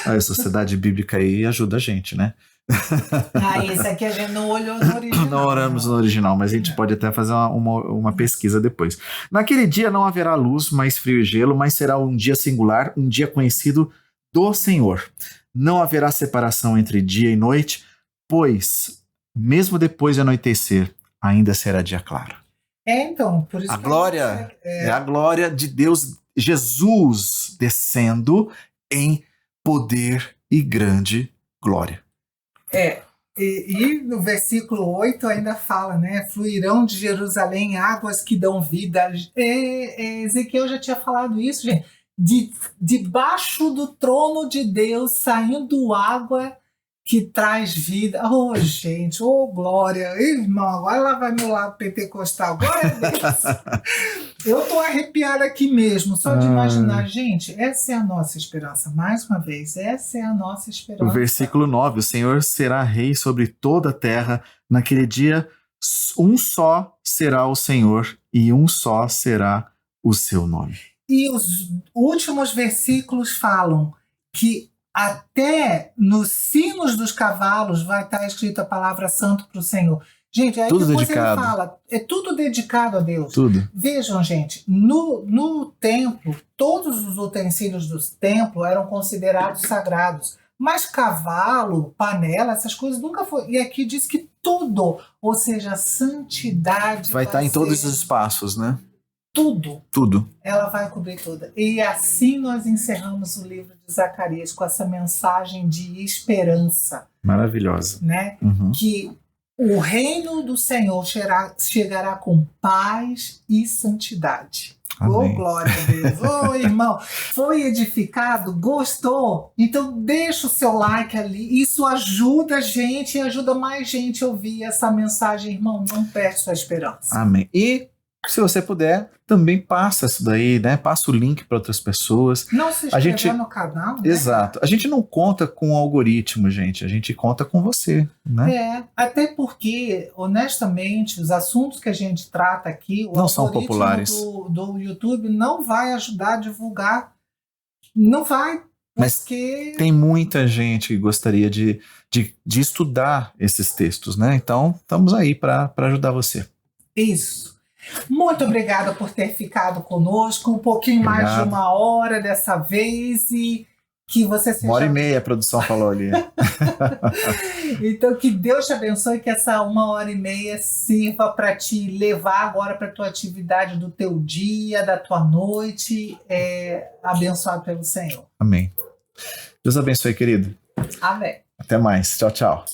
a sociedade bíblica aí ajuda a gente, né? Esse aqui a gente não olhou no original. Não oramos no original, mas a gente pode até fazer uma pesquisa depois. Naquele dia não haverá luz, mais frio e gelo, mas será um dia singular, um dia conhecido do Senhor. Não haverá separação entre dia e noite, pois, mesmo depois de anoitecer, ainda será dia claro. Então, por isso A que glória é a glória de Deus, Jesus descendo em poder e grande glória. E no versículo 8 ainda fala, né? Fluirão de Jerusalém águas que dão vida. Ezequiel já tinha falado isso, gente. Debaixo do trono de Deus saindo água que traz vida. Oh, gente, oh, glória. Irmão, agora lá vai meu lado pentecostal. Glória a Deus. Eu tô arrepiada aqui mesmo, só de imaginar. Gente, essa é a nossa esperança. Mais uma vez, essa é a nossa esperança. O versículo 9, o Senhor será rei sobre toda a terra. Naquele dia, um só será o Senhor e um só será o seu nome. E os últimos versículos falam que até nos sinos dos cavalos vai estar escrito a palavra santo para o Senhor. Gente, aí tudo depois dedicado. ele fala, é tudo dedicado a Deus. Tudo. Vejam, gente, no templo, todos os utensílios do templo eram considerados sagrados. Mas cavalo, panela, essas coisas nunca foi. E aqui diz que tudo, ou seja, a santidade vai estar em todos os espaços, né? Tudo. Ela vai cobrir tudo. E assim nós encerramos o livro de Zacarias com essa mensagem de esperança. Maravilhosa. Né? Que o reino do Senhor chegará com paz e santidade. Amém. Oh, glória a Deus. Oh, irmão, foi edificado? Gostou? Então deixa o seu like ali. Isso ajuda a gente e ajuda mais gente a ouvir essa mensagem, irmão. Não perde sua esperança. Amém. E se você puder, também passa isso daí, né? Passa o link para outras pessoas. Não se inscrever no canal, né? Exato. A gente não conta com o algoritmo, gente. A gente conta com você, né? Até porque, honestamente, os assuntos que a gente trata aqui, o não são populares. Do YouTube não vai ajudar a divulgar. Não vai. Mas tem muita gente que gostaria de estudar esses textos, né? Então, estamos aí para ajudar você. Isso. Muito obrigada por ter ficado conosco, um pouquinho mais de 1 hora dessa vez e que você seja... 1h30 a produção falou ali. Então que Deus te abençoe, que essa 1h30 sirva para te levar agora para a tua atividade do teu dia, da tua noite, abençoado pelo Senhor. Amém. Deus abençoe, querido. Amém. Até mais. Tchau, tchau.